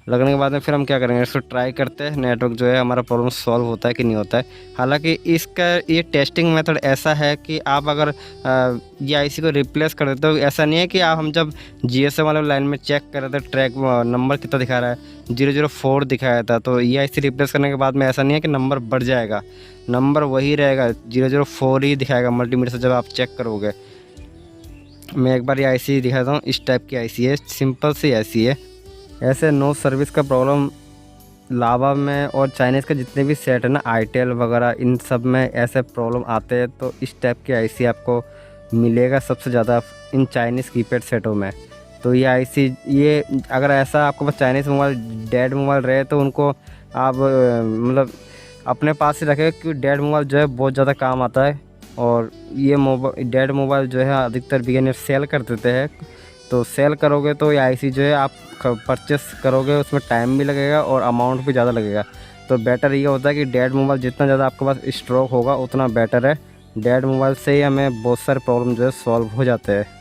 लगने के बाद में फिर हम क्या करेंगे, इसको ट्राई करते हैं नेटवर्क जो है हमारा प्रॉब्लम सॉल्व होता है कि नहीं होता है। हालांकि इसका ये टेस्टिंग मेथड ऐसा है कि आप अगर ये आईसी को रिप्लेस कर देते हो, ऐसा नहीं है कि आप हम जब जीएसएम वाले लाइन में चेक कर रहे थे ट्रैक नंबर कितना दिखा रहा है 004 दिखाया था, तो ये आईसी रिप्लेस करने के बाद में ऐसा नहीं है कि नंबर बढ़ जाएगा, नंबर वही रहेगा 004 ही दिखाएगा मल्टीमीटर से जब आप चेक करोगे। मैं एक बार ये आईसी दिखाता हूँ, इस टाइप की आईसी है, सिंपल सी आईसी है। ऐसे नो सर्विस का प्रॉब्लम लावा में और चाइनीज़ के जितने भी सेट है ना आईटेल वगैरह, इन सब में ऐसे प्रॉब्लम आते हैं। तो इस टाइप की आईसी आपको मिलेगा सबसे ज़्यादा इन चाइनीज़ कीपैड सेटों में। तो ये आईसी ये अगर ऐसा आपके पास चाइनीज़ मोबाइल डेड मोबाइल रहे तो उनको आप मतलब अपने पास ही रखें, क्योंकि डेड मोबाइल जो है बहुत ज़्यादा काम आता है। और ये मोबाइल डेड मोबाइल जो है अधिकतर बिगिनर सेल कर देते हैं, तो सेल करोगे तो ये आईसी जो है आप परचेस करोगे उसमें टाइम भी लगेगा और अमाउंट भी ज़्यादा लगेगा। तो बेटर ये होता है कि डेड मोबाइल जितना ज़्यादा आपके पास स्टॉक होगा उतना बेटर है। डेड मोबाइल से ही हमें बहुत सारे प्रॉब्लम जो है सॉल्व हो जाते हैं।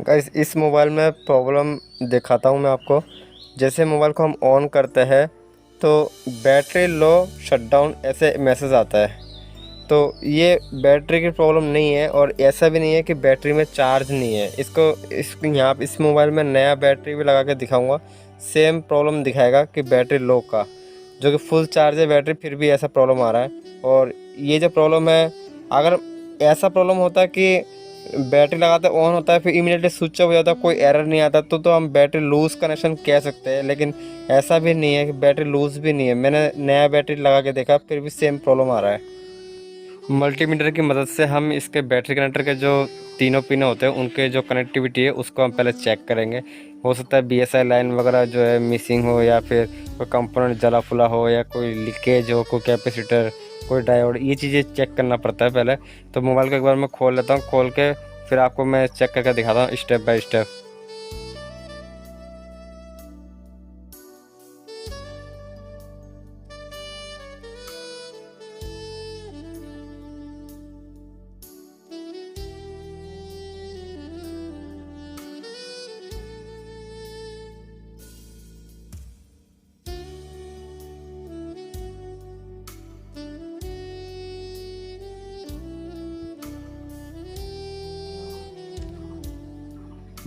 गाइस इस मोबाइल में प्रॉब्लम दिखाता हूँ मैं आपको। जैसे मोबाइल को हम ऑन करते हैं तो बैटरी लो शटडाउन ऐसे मैसेज आता है। तो ये बैटरी की प्रॉब्लम नहीं है और ऐसा भी नहीं है कि बैटरी में चार्ज नहीं है। इस यहाँ इस मोबाइल में नया बैटरी भी लगा के दिखाऊंगा, सेम प्रॉब्लम दिखाएगा कि बैटरी लो का, जो कि फुल चार्ज है बैटरी फिर भी ऐसा प्रॉब्लम आ रहा है। और ये जो प्रॉब्लम है, अगर ऐसा प्रॉब्लम होता है कि बैटरी लगाते ऑन होता है फिर इमीडिएटली स्विच ऑफ हो जाता है, कोई एरर नहीं आता, तो हम बैटरी लूज़ कनेक्शन कह सकते हैं। लेकिन ऐसा भी नहीं है कि बैटरी लूज़ भी नहीं है। मैंने नया बैटरी लगा के देखा फिर भी सेम प्रॉब्लम आ रहा है। मल्टीमीटर की मदद से हम इसके बैटरी कनेक्टर के जो तीनों पिन होते हैं उनके जो कनेक्टिविटी है उसको हम पहले चेक करेंगे। हो सकता है बीएसआई लाइन वगैरह जो है मिसिंग हो, या फिर कोई कंपोनेंट जला फुला हो, या कोई लीकेज हो, कोई कैपेसिटर, कोई डायोड, ये चीज़ें चेक करना पड़ता है पहले। तो मोबाइल को एक बार मैं खोल लेता हूँ, खोल के फिर आपको मैं चेक करके दिखाता हूँ स्टेप बाय स्टेप।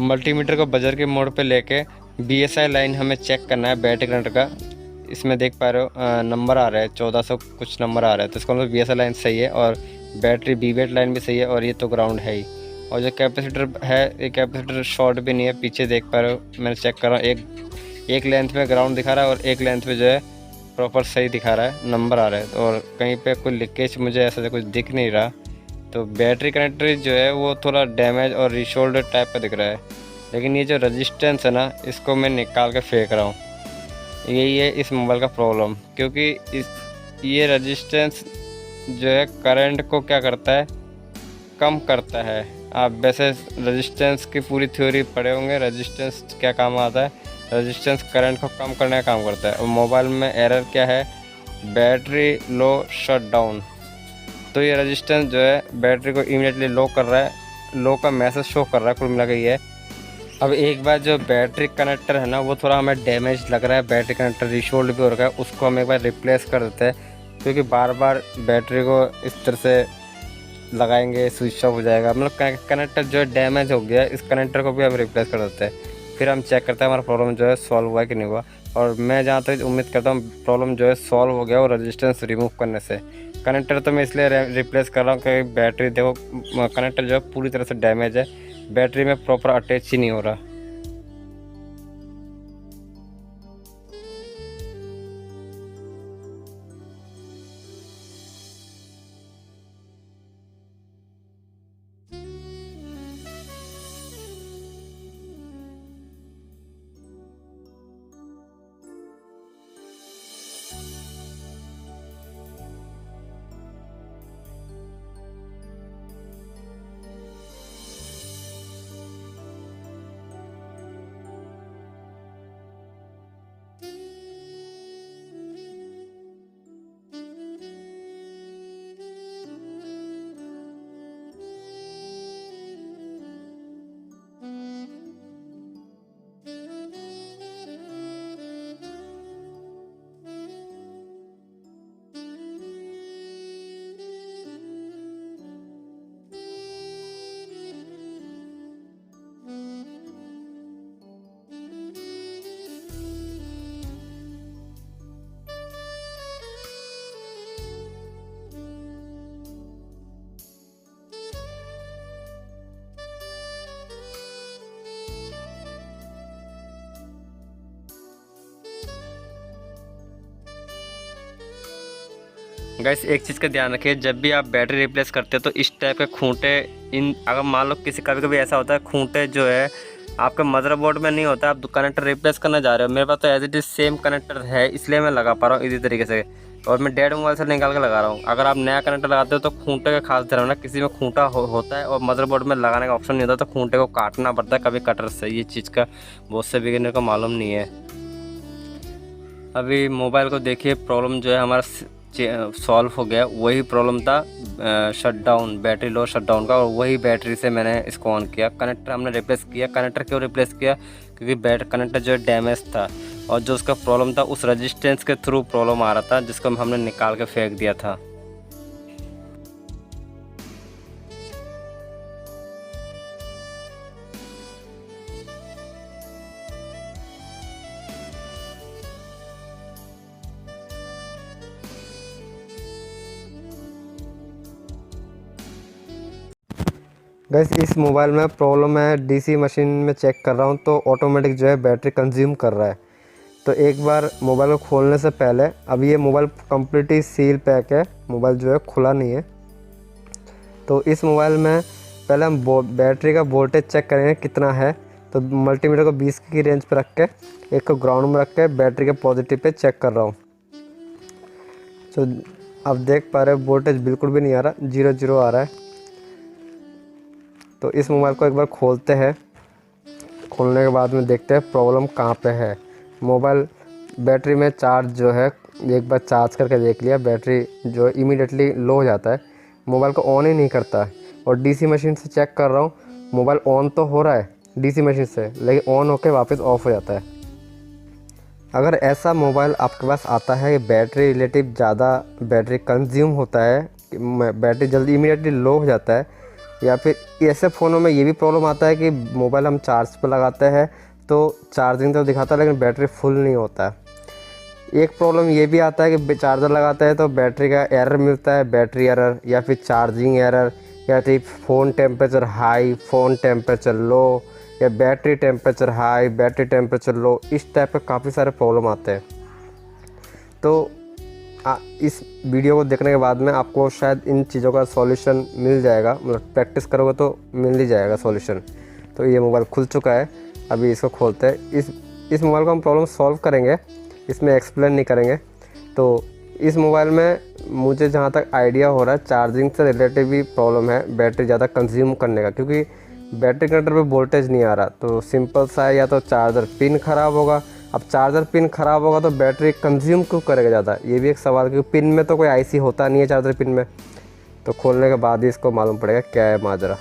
मल्टीमीटर को बजर के मोड पे लेके बीएसआई लाइन हमें चेक करना है बैटरी कनेक्टर का। इसमें देख पा रहे हो नंबर आ रहा है 1400 कुछ नंबर आ रहा है, तो इसका मतलब बीएसआई लाइन सही है और बैटरी बीवेट लाइन भी सही है, और ये तो ग्राउंड है ही। और जो कैपेसिटर है ये कैपेसिटर शॉर्ट भी नहीं है, पीछे देख पा रहे हो मैंने चेक कर रहा हूँ, एक लेंथ में ग्राउंड दिखा रहा है और एक लेंथ में जो है प्रॉपर सही दिखा रहा है, नंबर आ रहा है। और कहीं पे कोई लीकेज मुझे ऐसा कुछ दिख नहीं रहा। तो बैटरी कनेक्टर जो है वो थोड़ा डैमेज और रिशोल्ड टाइप का दिख रहा है, लेकिन ये जो रेजिस्टेंस है ना इसको मैं निकाल के फेंक रहा हूँ। यही है इस मोबाइल का प्रॉब्लम, क्योंकि ये रेजिस्टेंस जो है करंट को क्या करता है, कम करता है। आप वैसे रेजिस्टेंस की पूरी थ्योरी पढ़े होंगे, रेजिस्टेंस क्या काम आता है। रेजिस्टेंस करंट को कम करने का काम करता है। और मोबाइल में एरर क्या है, बैटरी लो शट डाउन। तो ये रेजिस्टेंस जो है बैटरी को इमीडिएटली लो कर रहा है, लो का मैसेज शो कर रहा है, कुल मिला के ये है। अब एक बार जो बैटरी कनेक्टर है ना वो थोड़ा हमें डैमेज लग रहा है, बैटरी कनेक्टर रिशोल्ड भी हो रखा है, उसको हम एक बार रिप्लेस कर देते हैं। क्योंकि बार बार बैटरी को इस तरह से लगाएंगे स्विच ऑफ हो जाएगा, मतलब कनेक्टर जो है डैमेज हो गया, इस कनेक्टर को भी हम रिप्लेस कर देते हैं। फिर हम चेक करते हैं हमारा प्रॉब्लम जो है सॉल्व हुआ कि नहीं हुआ। और मैं जहाँ तक उम्मीद करता हूँ प्रॉब्लम जो है सॉल्व हो गया और रेजिस्टेंस रिमूव करने से। कनेक्टर तो मैं इसलिए रिप्लेस कर रहा हूँ कि बैटरी देखो कनेक्टर जो है पूरी तरह से डैमेज है, बैटरी में प्रॉपर अटैच ही नहीं हो रहा। गाइस एक चीज़ का ध्यान रखिए, जब भी आप बैटरी रिप्लेस करते हैं तो इस टाइप के खूंटे, इन अगर मान लो किसी कभी कभी ऐसा होता है खूंटे जो है आपके मदरबोर्ड में नहीं होता, आप कनेक्टर रिप्लेस करने जा रहे हो। मेरे पास तो as it is same connector है, इसलिए मैं लगा पा रहा हूँ इसी तरीके से, और मैं डेड मोबाइल से निकाल के लगा रहा हूँ। अगर आप नया कनेक्टर लगाते हो तो खूंटे का खास ध्यान रखना, किसी में खूंटा होता है और मदरबोर्ड में लगाने का ऑप्शन नहीं होता, तो खूंटे को काटना पड़ता है कभी कटर से। ये चीज़ का बहुत से बिगिनर को मालूम नहीं है। अभी मोबाइल को देखिए, प्रॉब्लम जो है हमारा सॉल्व हो गया। वही प्रॉब्लम था शटडाउन, बैटरी लो शटडाउन का, और वही बैटरी से मैंने इसको ऑन किया। कनेक्टर हमने रिप्लेस किया। कनेक्टर क्यों रिप्लेस किया? क्योंकि कनेक्टर जो है डैमेज था, और जो उसका प्रॉब्लम था उस रेजिस्टेंस के थ्रू प्रॉब्लम आ रहा था, जिसको हमने निकाल के फेंक दिया था। गैस इस मोबाइल में प्रॉब्लम है, डीसी मशीन में चेक कर रहा हूँ तो ऑटोमेटिक जो है बैटरी कंज्यूम कर रहा है। तो एक बार मोबाइल को खोलने से पहले, अब ये मोबाइल कम्प्लीटली सील पैक है, मोबाइल जो है खुला नहीं है। तो इस मोबाइल में पहले हम बैटरी का वोल्टेज चेक करेंगे कितना है। तो मल्टीमीटर को 20 की रेंज पर रख के, एक को ग्राउंड में रख के बैटरी के पॉजिटिव पे चेक कर रहा हूँ। तो अब देख पा रहे हो वोल्टेज बिल्कुल भी नहीं आ रहा, 0 आ रहा है। तो इस मोबाइल को एक बार खोलते हैं। खोलने के बाद में देखते हैं प्रॉब्लम कहाँ पे है। मोबाइल बैटरी में चार्ज जो है, एक बार चार्ज करके देख लिया, बैटरी जो है इमीडिएटली लो हो जाता है, मोबाइल को ऑन ही नहीं करता है। और डीसी मशीन से चेक कर रहा हूँ, मोबाइल ऑन तो हो रहा है डीसी मशीन से, लेकिन ऑन होकर वापस ऑफ हो जाता है। अगर ऐसा मोबाइल आपके पास आता है कि बैटरी रिलेटिव ज़्यादा बैटरी कंज्यूम होता है, बैटरी जल्दी इमीडिएटली लो हो जाता है, या फिर ऐसे फ़ोनों में ये भी प्रॉब्लम आता है कि मोबाइल हम चार्ज पर लगाते हैं तो चार्जिंग तो दिखाता है लेकिन बैटरी फुल नहीं होता है। एक प्रॉब्लम ये भी आता है कि चार्जर लगाते हैं तो बैटरी का एरर मिलता है, बैटरी एरर या फिर चार्जिंग एरर, या फिर phone temperature high, phone temperature low, या battery temperature high, battery temperature low, इस टाइप के काफ़ी सारे प्रॉब्लम आते हैं। तो इस वीडियो को देखने के बाद में आपको शायद इन चीज़ों का सॉल्यूशन मिल जाएगा, मतलब प्रैक्टिस करोगे तो मिल ही जाएगा सॉल्यूशन। तो ये मोबाइल खुल चुका है, अभी इसको खोलते हैं। इस मोबाइल को हम प्रॉब्लम सॉल्व करेंगे, इसमें एक्सप्लेन नहीं करेंगे। तो इस मोबाइल में मुझे जहाँ तक आइडिया हो रहा है, चार्जिंग से रिलेटिव भी प्रॉब्लम है, बैटरी ज़्यादा कंज्यूम करने का, क्योंकि बैटरी कनेक्टर पे वोल्टेज नहीं आ रहा। तो सिंपल सा है, या तो चार्जर पिन ख़राब होगा। अब चार्जर पिन ख़राब होगा तो बैटरी कंज्यूम क्यों करेगा ज़्यादा, ये भी एक सवाल, क्योंकि पिन में तो कोई आईसी होता नहीं है चार्जर पिन में। तो खोलने के बाद ही इसको मालूम पड़ेगा क्या है माजरा।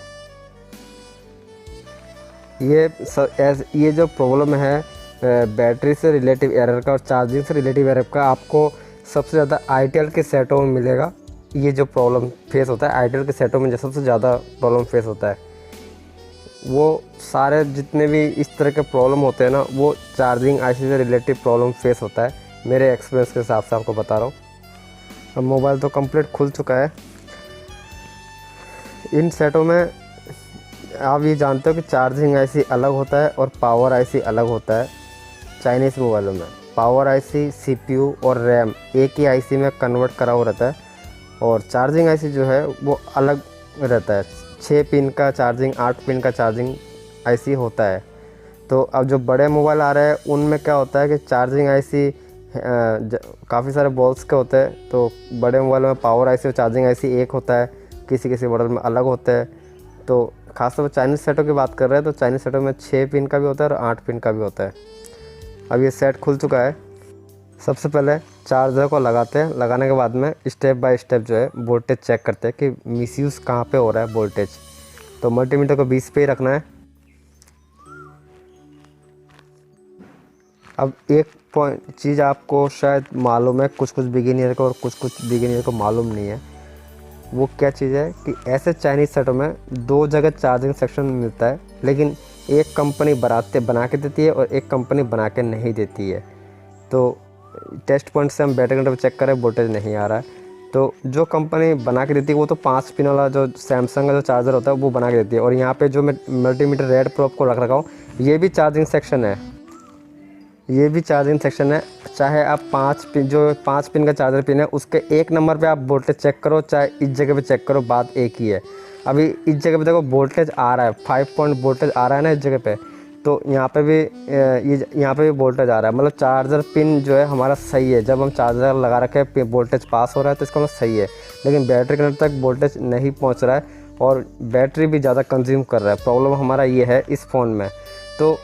ये जो प्रॉब्लम है बैटरी से रिलेटिव एरर का और चार्जिंग से रिलेटिव एरर का, आपको सबसे ज़्यादा आईटेल के सेटों में मिलेगा। ये जो प्रॉब्लम फेस होता है आईटेल के सेटों में, जो सबसे ज़्यादा प्रॉब्लम फेस होता है, वो सारे जितने भी इस तरह के प्रॉब्लम होते हैं ना, वो चार्जिंग आईसी से रिलेटिव प्रॉब्लम फेस होता है, मेरे एक्सपीरियंस के हिसाब से आपको बता रहा हूँ। अब मोबाइल तो कंप्लीट खुल चुका है। इन सेटों में आप ये जानते हो कि चार्जिंग आईसी अलग होता है और पावर आईसी अलग होता है। चाइनीज़ मोबाइलों में पावर आईसी, सीपीयू और रैम एक ही आईसी में कन्वर्ट करा हुआ रहता है, और चार्जिंग आईसी जो है वो अलग रहता है। 6 पिन का चार्जिंग, 8 पिन का चार्जिंग आईसी होता है। तो अब जो बड़े मोबाइल आ रहे हैं उनमें क्या होता है कि चार्जिंग आईसी काफ़ी सारे बॉल्स के होते हैं। तो बड़े मोबाइल में पावर आईसी और चार्जिंग आईसी एक होता है, किसी मॉडल में अलग होता है। तो खासतौर पर चाइनीज़ सेटों की बात कर रहे हैं तो चाइनीज़ सेटों में 6 पिन का भी होता है और 8 पिन का भी होता है। अब ये सेट खुल चुका है। सबसे पहले चार्जर को लगाते हैं, लगाने के बाद में स्टेप बाय स्टेप जो है वोल्टेज चेक करते हैं कि मिसयूज़ कहाँ पे हो रहा है वोल्टेज। तो मल्टीमीटर को 20 पे ही रखना है। अब एक चीज़ आपको शायद मालूम है, कुछ बिगिनियर को और कुछ बिगिनियर को मालूम नहीं है। वो क्या चीज़ है कि ऐसे चाइनीज़ सेटों में 2 जगह चार्जिंग सेक्शन मिलता है, लेकिन एक कंपनी बना के देती है और एक कंपनी बना के नहीं देती है। तो टेस्ट पॉइंट से हम बैटरी कंट्रोल चेक करें, वोल्टेज नहीं आ रहा है। तो जो कंपनी बना के देती है वो तो 5 पिन वाला जो सैमसंग का जो चार्जर होता है वो बना के देती है। और यहाँ पे जो मैं मल्टीमीटर रेड प्रोब को रख रखा हूँ, ये भी चार्जिंग सेक्शन है, ये भी चार्जिंग सेक्शन है। चाहे आप 5 पिन का चार्जर पिन है उसके 1 नंबर पे आप वोल्टेज चेक करो, चाहे इस जगह पे चेक करो, बात एक ही है। अभी इस जगह पे देखो वोल्टेज आ रहा है, 5 पॉइंट वोल्टेज आ रहा है ना इस जगह पे, तो यहाँ पे भी यहाँ पे भी वोल्टेज आ रहा है। मतलब चार्जर पिन जो है हमारा सही है, जब हम चार्जर लगा रखे वोल्टेज पास हो रहा है तो इसका मतलब सही है। लेकिन बैटरी कनेक्टर तक वोल्टेज नहीं पहुँच रहा है और बैटरी भी ज़्यादा कंज्यूम कर रहा है। प्रॉब्लम हमारा ये है इस फ़ोन में। तो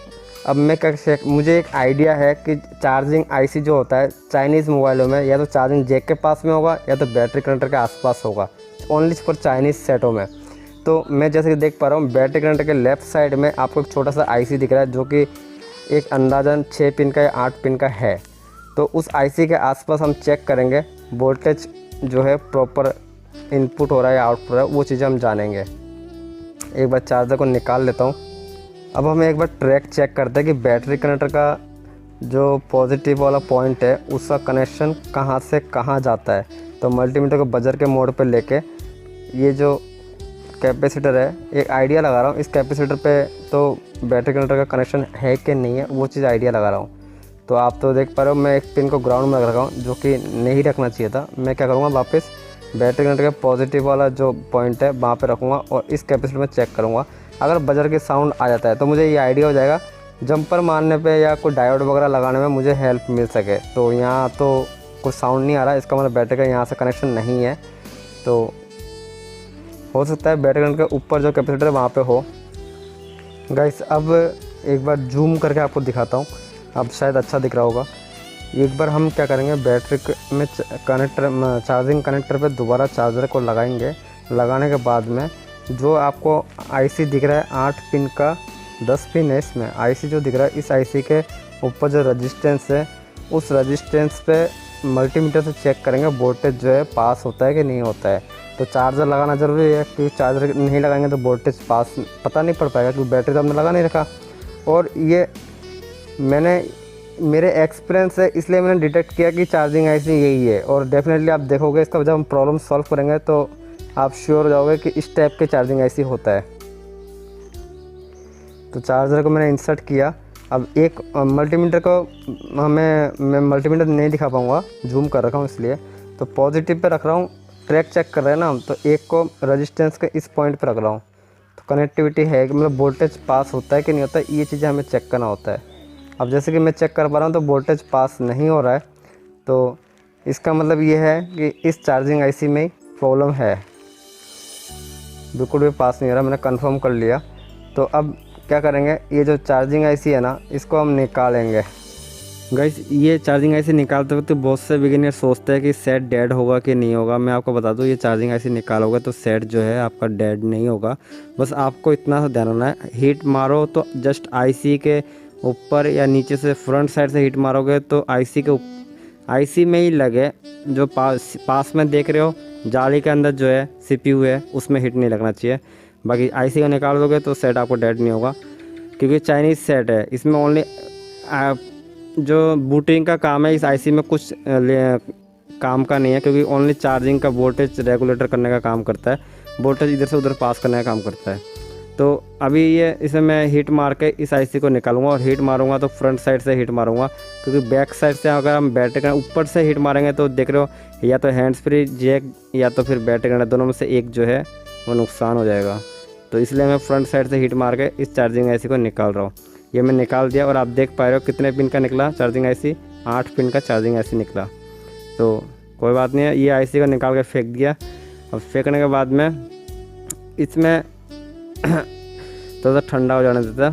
अब मैं मुझे एक आइडिया है कि चार्जिंग आईसी जो होता है चाइनीज़ मोबाइलों में या तो चार्जिंग जैक के पास में होगा या तो बैटरी कनेक्टर के आसपास होगा, ओनली फॉर चाइनीज़ सेटों में। तो मैं जैसे कि देख पा रहा हूँ बैटरी कनेक्टर के लेफ़्ट साइड में आपको एक छोटा सा आईसी दिख रहा है जो कि एक अंदाज़न 6 पिन का या 8 पिन का है। तो उस आईसी के आसपास हम चेक करेंगे वोल्टेज जो है प्रॉपर इनपुट हो रहा है या आउटपुट हो रहा है, वो चीज़ें हम जानेंगे। एक बार चार्जर को निकाल लेता हूँ। अब हम एक बार ट्रैक चेक करते हैं कि बैटरी कनेक्टर का जो पॉजिटिव वाला पॉइंट है उसका कनेक्शन कहाँ से कहाँ जाता है। तो मल्टीमीटर को बजर के मोड पर लेके ये जो कैपेसिटर है, एक आइडिया लगा रहा हूँ इस कैपेसिटर पे तो बैटरी कनेक्टर का कनेक्शन है कि नहीं है, वो चीज़ आइडिया लगा रहा हूँ। तो आप तो देख पा रहे हो मैं एक पिन को ग्राउंड में रख रहा हूँ जो कि नहीं रखना चाहिए था। मैं क्या करूँगा, वापस बैटरी कनेक्टर का पॉजिटिव वाला जो पॉइंट है वहाँ पे रखूँगा और इस कैपेसिटर में चेक करूँगा। अगर बजर के साउंड आ जाता है तो मुझे ये आइडिया हो जाएगा जंपर मारने पे या कोई डायोड वगैरह लगाने में मुझे हेल्प मिल सके। तो यहाँ तो कुछ साउंड नहीं आ रहा, इसका मतलब बैटरी का यहाँ से कनेक्शन नहीं है। तो हो सकता है बैटरी कनेक्टर के ऊपर जो कैपेसिटर है वहाँ पे हो। गाइस अब एक बार जूम करके आपको दिखाता हूँ, अब शायद अच्छा दिख रहा होगा। एक बार हम क्या करेंगे, बैटरी में कनेक्टर चार्जिंग कनेक्टर पे दोबारा चार्जर को लगाएंगे। लगाने के बाद में जो आपको आईसी दिख रहा है 8 पिन का 10 पिन है, इसमें आईसी जो दिख रहा है इस आईसी के ऊपर जो रजिस्टेंस है उस रजिस्टेंस पे मल्टीमीटर से चेक करेंगे वोल्टेज जो है पास होता है कि नहीं होता है। तो चार्जर लगाना ज़रूरी है क्योंकि चार्जर नहीं लगाएंगे तो वोल्टेज पास पता नहीं पड़ पाएगा क्योंकि बैटरी तो हमने लगा नहीं रखा। और ये मेरे एक्सपीरियंस है इसलिए मैंने डिटेक्ट किया कि चार्जिंग आईसी यही है। और डेफिनेटली आप देखोगे इसका जब हम प्रॉब्लम सॉल्व करेंगे तो आप श्योर हो जाओगे कि इस टाइप के चार्जिंग आईसी होता है। तो चार्जर को मैंने इंसर्ट किया। अब एक मल्टीमीटर को मैं मल्टीमीटर नहीं दिखा पाऊँगा, जूम कर रखा हूँ इसलिए। तो पॉजिटिव पे रख रहा हूँ, ट्रैक चेक कर रहे हैं ना हम, तो एक को रजिस्टेंस के इस पॉइंट पे रख रहा हूँ। तो कनेक्टिविटी है कि मतलब वोल्टेज पास होता है कि नहीं होता है, ये चीज़ें हमें चेक करना होता है। अब जैसे कि मैं चेक कर पा रहा हूँ तो वोल्टेज पास नहीं हो रहा है, तो इसका मतलब ये है कि इस चार्जिंग आईसी में प्रॉब्लम है, बिल्कुल भी पास नहीं हो रहा। मैंने कंफर्म कर लिया। तो अब क्या करेंगे, ये जो चार्जिंग आईसी है ना इसको हम निकालेंगे। गाइस ये चार्जिंग आईसी निकालते वक्त बहुत से बिगिनर सोचते हैं कि सेट डेड होगा कि नहीं होगा। मैं आपको बता दूं, ये चार्जिंग आईसी निकालोगे तो सेट जो है आपका डेड नहीं होगा। बस आपको इतना सा ध्यान रखना है, हीट मारो तो जस्ट आईसी के ऊपर या नीचे से फ्रंट साइड से हीट मारोगे तो आईसी में ही लगे। जो पास में देख रहे हो जाली के अंदर जो है सीपीयू है उसमें हीट नहीं लगना चाहिए। बाकी आईसी का निकाल दोगे तो सेट आपको डेड नहीं होगा क्योंकि चाइनीज़ सेट है। इसमें ओनली जो बूटिंग का काम है इस आईसी में कुछ काम का नहीं है क्योंकि ओनली चार्जिंग का वोल्टेज रेगुलेटर करने का काम करता है, वोल्टेज इधर से उधर पास करने का काम करता है। तो अभी ये इसे मैं हीट मार के इस आईसी को निकालूंगा और हीट मारूंगा तो फ्रंट साइड से हीट मारूंगा क्योंकि बैक साइड से अगर हम बैटरी का ऊपर से हीट मारेंगे तो देख रहे हो या तो हैंड्स फ्री जैक या तो फिर बैटरी का दोनों में से एक जो है वो नुकसान हो जाएगा। तो इसलिए मैं फ्रंट साइड से हीट मार के इस चार्जिंग आईसी को निकाल रहा हूँ। ये मैं निकाल दिया और आप देख पा रहे हो कितने पिन का निकला चार्जिंग आईसी, 8 पिन का चार्जिंग आईसी निकला। तो कोई बात नहीं है, ये आईसी को निकाल के फेंक दिया। अब फेंकने के बाद में इसमें थोड़ा सा ठंडा हो जाने देता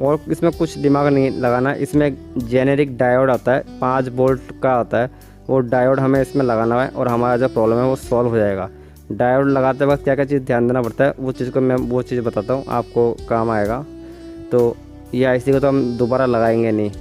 और इसमें कुछ दिमाग नहीं लगाना। इसमें एक जेनेरिक डायोड आता है 5 वोल्ट का आता है, वो डायोड हमें इसमें लगाना है और हमारा जो प्रॉब्लम है वो सॉल्व हो जाएगा। डायोड लगाते वक्त क्या क्या चीज़ ध्यान देना पड़ता है वो चीज़ को मैं बताता हूँ, आपको काम आएगा। तो ये आईसी को तो हम दोबारा लगाएंगे नहीं।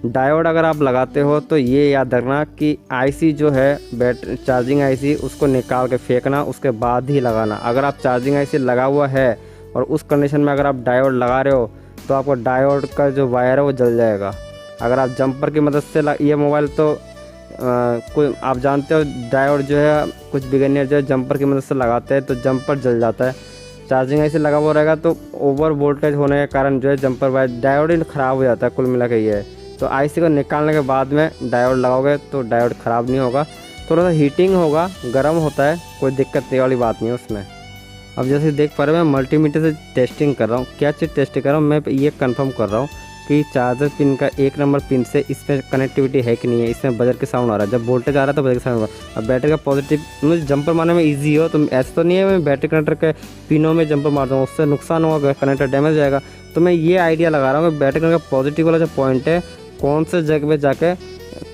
डायोड अगर आप लगाते हो तो ये याद रखना कि आईसी जो है बैटरी चार्जिंग आईसी उसको निकाल के फेंकना, उसके बाद ही लगाना। अगर आप चार्जिंग आईसी लगा हुआ है और उस कंडीशन में अगर आप डायोड लगा रहे हो तो आपको डायोड का जो वायर है वो जल जाएगा। अगर आप जंपर की मदद से ये मोबाइल तो कोई आप जानते हो डायोड जो है कुछ बिगिनर जो है जंपर की मदद से लगाते हैं तो जंपर जल जाता है। चार्जिंग आईसी लगा हुआ रहेगा तो ओवर वोल्टेज होने के कारण जो है जंपर वायर डायोड ही ख़राब हो जाता है। कुल मिला के ये है। तो आईसी को निकालने के बाद में डायोड लगाओगे तो डायोड ख़राब नहीं होगा, थोड़ा सा हीटिंग होगा, गर्म होता है, कोई दिक्कत वाली बात नहीं है उसमें। अब जैसे देख पा रहे हो मैं मल्टीमीटर से टेस्टिंग कर रहा हूँ। क्या चीज़ टेस्टिंग कर रहा हूँ, मैं ये कंफर्म कर रहा हूँ कि चार्जर पिन का 1 नंबर पिन से इसमें कनेक्टिविटी है कि नहीं है। इसमें बजर के साउंड आ रहा है, जब वोल्टेज आ रहा है तो बजर के साउंड आ रहा है। अब बैटरी का पॉजिटिव मुझे जंपर मारने में ईजी हो तो ऐसा तो नहीं है मैं बैटरी कनेक्टर के पिनों में जंपर मार दूँगा, उससे नुकसान होगा, कनेक्टर डैमेज हो जाएगा। तो मैं ये आइडिया लगा रहा हूँ कि बैटरी करंट का पॉजिटिव वाला जो पॉइंट है कौन से जगह पे जाके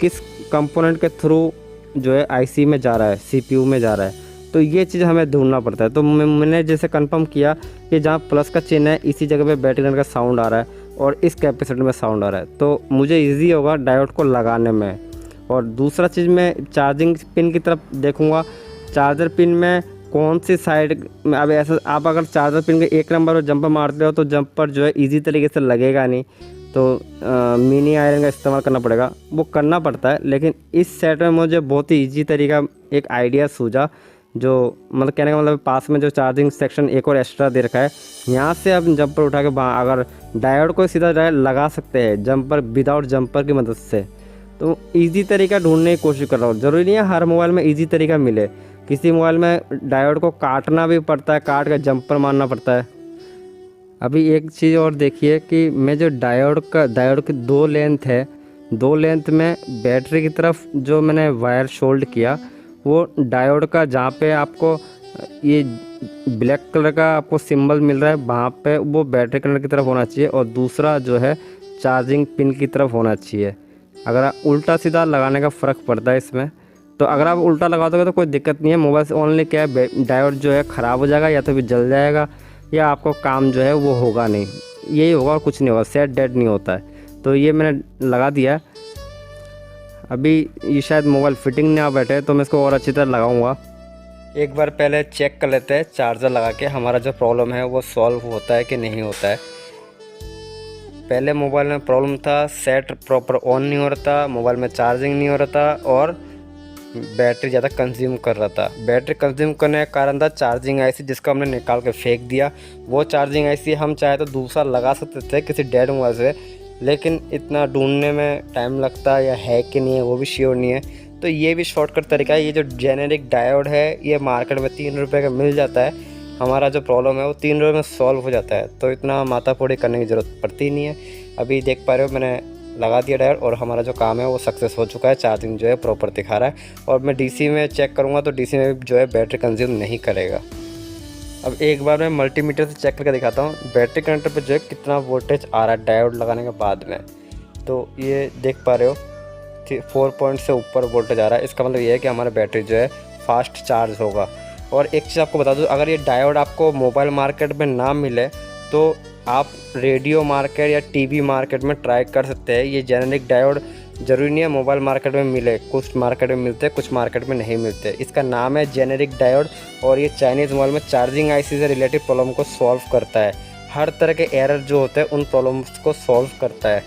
किस कंपोनेंट के थ्रू जो है आईसी में जा रहा है, सीपीयू में जा रहा है। तो ये चीज़ हमें ढूंढना पड़ता है। तो मैंने जैसे कंफर्म किया कि जहाँ प्लस का चिन्ह है इसी जगह पे बैटरी करंट का साउंड आ रहा है और इस कैपेसिटर में साउंड आ रहा है, तो मुझे ईजी होगा डायोड को लगाने में। और दूसरा चीज़ मैं चार्जिंग पिन की तरफ देखूँगा, चार्जर पिन में कौन सी साइड में। अब ऐसा आप अगर चार्जर पिन के 1 नंबर पर जंपर मारते हो तो जंपर जो है ईजी तरीके से लगेगा नहीं, तो मिनी आयरन का इस्तेमाल करना पड़ेगा। वो करना पड़ता है, लेकिन इस सेट में मुझे बहुत ही ईजी तरीका एक आइडिया सूझा, जो मतलब कहने का मतलब पास में जो चार्जिंग सेक्शन एक और एक्स्ट्रा दे रखा है, यहाँ से आप जंपर उठा के अगर डायोड को सीधा डायरेक्ट लगा सकते हैं जंपर विदाउट जंपर की मदद से। तो इजी तरीका ढूंढने की कोशिश कर रहा हूँ। ज़रूरी नहीं है हर मोबाइल में इजी तरीका मिले, किसी मोबाइल में डायोड को काटना भी पड़ता है, काट कर जंपर मारना पड़ता है। अभी एक चीज़ और देखिए कि मैं जो डायोड की 2 लेंथ है, 2 लेंथ में बैटरी की तरफ जो मैंने वायर शोल्ड किया वो डायोड का जहाँ पे आपको ये ब्लैक कलर का आपको सिंबल मिल रहा है वहाँ पे वो बैटरी कलर की तरफ होना चाहिए, और दूसरा जो है चार्जिंग पिन की तरफ होना चाहिए। अगर आप उल्टा सीधा लगाने का फ़र्क पड़ता है इसमें, तो अगर आप उल्टा लगा दोगे तो कोई दिक्कत नहीं है, मोबाइल से ओनली क्या है डायोड जो है ख़राब हो जाएगा या तो फिर जल जाएगा या आपको काम जो है वो होगा नहीं, यही होगा और कुछ नहीं होगा, सेट डेड नहीं होता है। तो ये मैंने लगा दिया। अभी ये शायद मोबाइल फिटिंग नहीं आ बैठे, तो मैं इसको और अच्छी तरह लगाऊंगा। एक बार पहले चेक कर लेते हैं चार्जर लगा के हमारा जो प्रॉब्लम है वो सॉल्व होता है कि नहीं होता है। पहले मोबाइल में प्रॉब्लम था, सेट प्रॉपर ऑन नहीं हो रहा था, मोबाइल में चार्जिंग नहीं हो रहा था और बैटरी ज़्यादा कंज्यूम कर रहा था। बैटरी कंज्यूम करने का कारण था चार्जिंग आईसी, जिसको हमने निकाल के फेंक दिया। वो चार्जिंग आईसी हम चाहे तो दूसरा लगा सकते थे किसी डेड मोबाइल से, लेकिन इतना ढूंढने में टाइम लगता है या है कि नहीं है वो भी श्योर नहीं है। तो ये भी शॉर्टकट तरीका है। ये जो जेनेरिक डायोड है ये मार्केट में 3 रुपये का मिल जाता है। हमारा जो प्रॉब्लम है वो 3 रुपये में सॉल्व हो जाता है, तो इतना माथाफोड़ी करने की ज़रूरत पड़ती नहीं है। अभी देख पा रहे हो मैंने लगा दिया डायोड और हमारा जो काम है वो सक्सेस हो चुका है। चार्जिंग जो है प्रॉपर दिखा रहा है, और मैं डीसी में चेक करूँगा तो डीसी में जो है बैटरी कंज्यूम नहीं करेगा। अब एक बार मैं मल्टीमीटर से चेक करके दिखाता हूँ बैटरी कनेक्टर पे जो है कितना वोल्टेज आ रहा है डायोड लगाने के बाद में। तो ये देख पा रहे हो 4 पॉइंट से ऊपर वोल्टेज आ रहा है। इसका मतलब ये है कि हमारा बैटरी जो है फास्ट चार्ज होगा। और एक चीज़ आपको बता दूँ, अगर ये डायोड आपको मोबाइल मार्केट में ना मिले तो आप रेडियो मार्केट या टीवी मार्केट में ट्राई कर सकते हैं। ये जेनेरिक डायोड ज़रूरी नहीं है मोबाइल मार्केट में मिले, कुछ मार्केट में मिलते हैं, कुछ मार्केट में नहीं मिलते। इसका नाम है जेनेरिक डायोड, और ये चाइनीज़ मोबाइल में चार्जिंग आईसी से रिलेटेड प्रॉब्लम को सॉल्व करता है। हर तरह के एरर जो होते हैं उन प्रॉब्लम्स को सॉल्व करता है।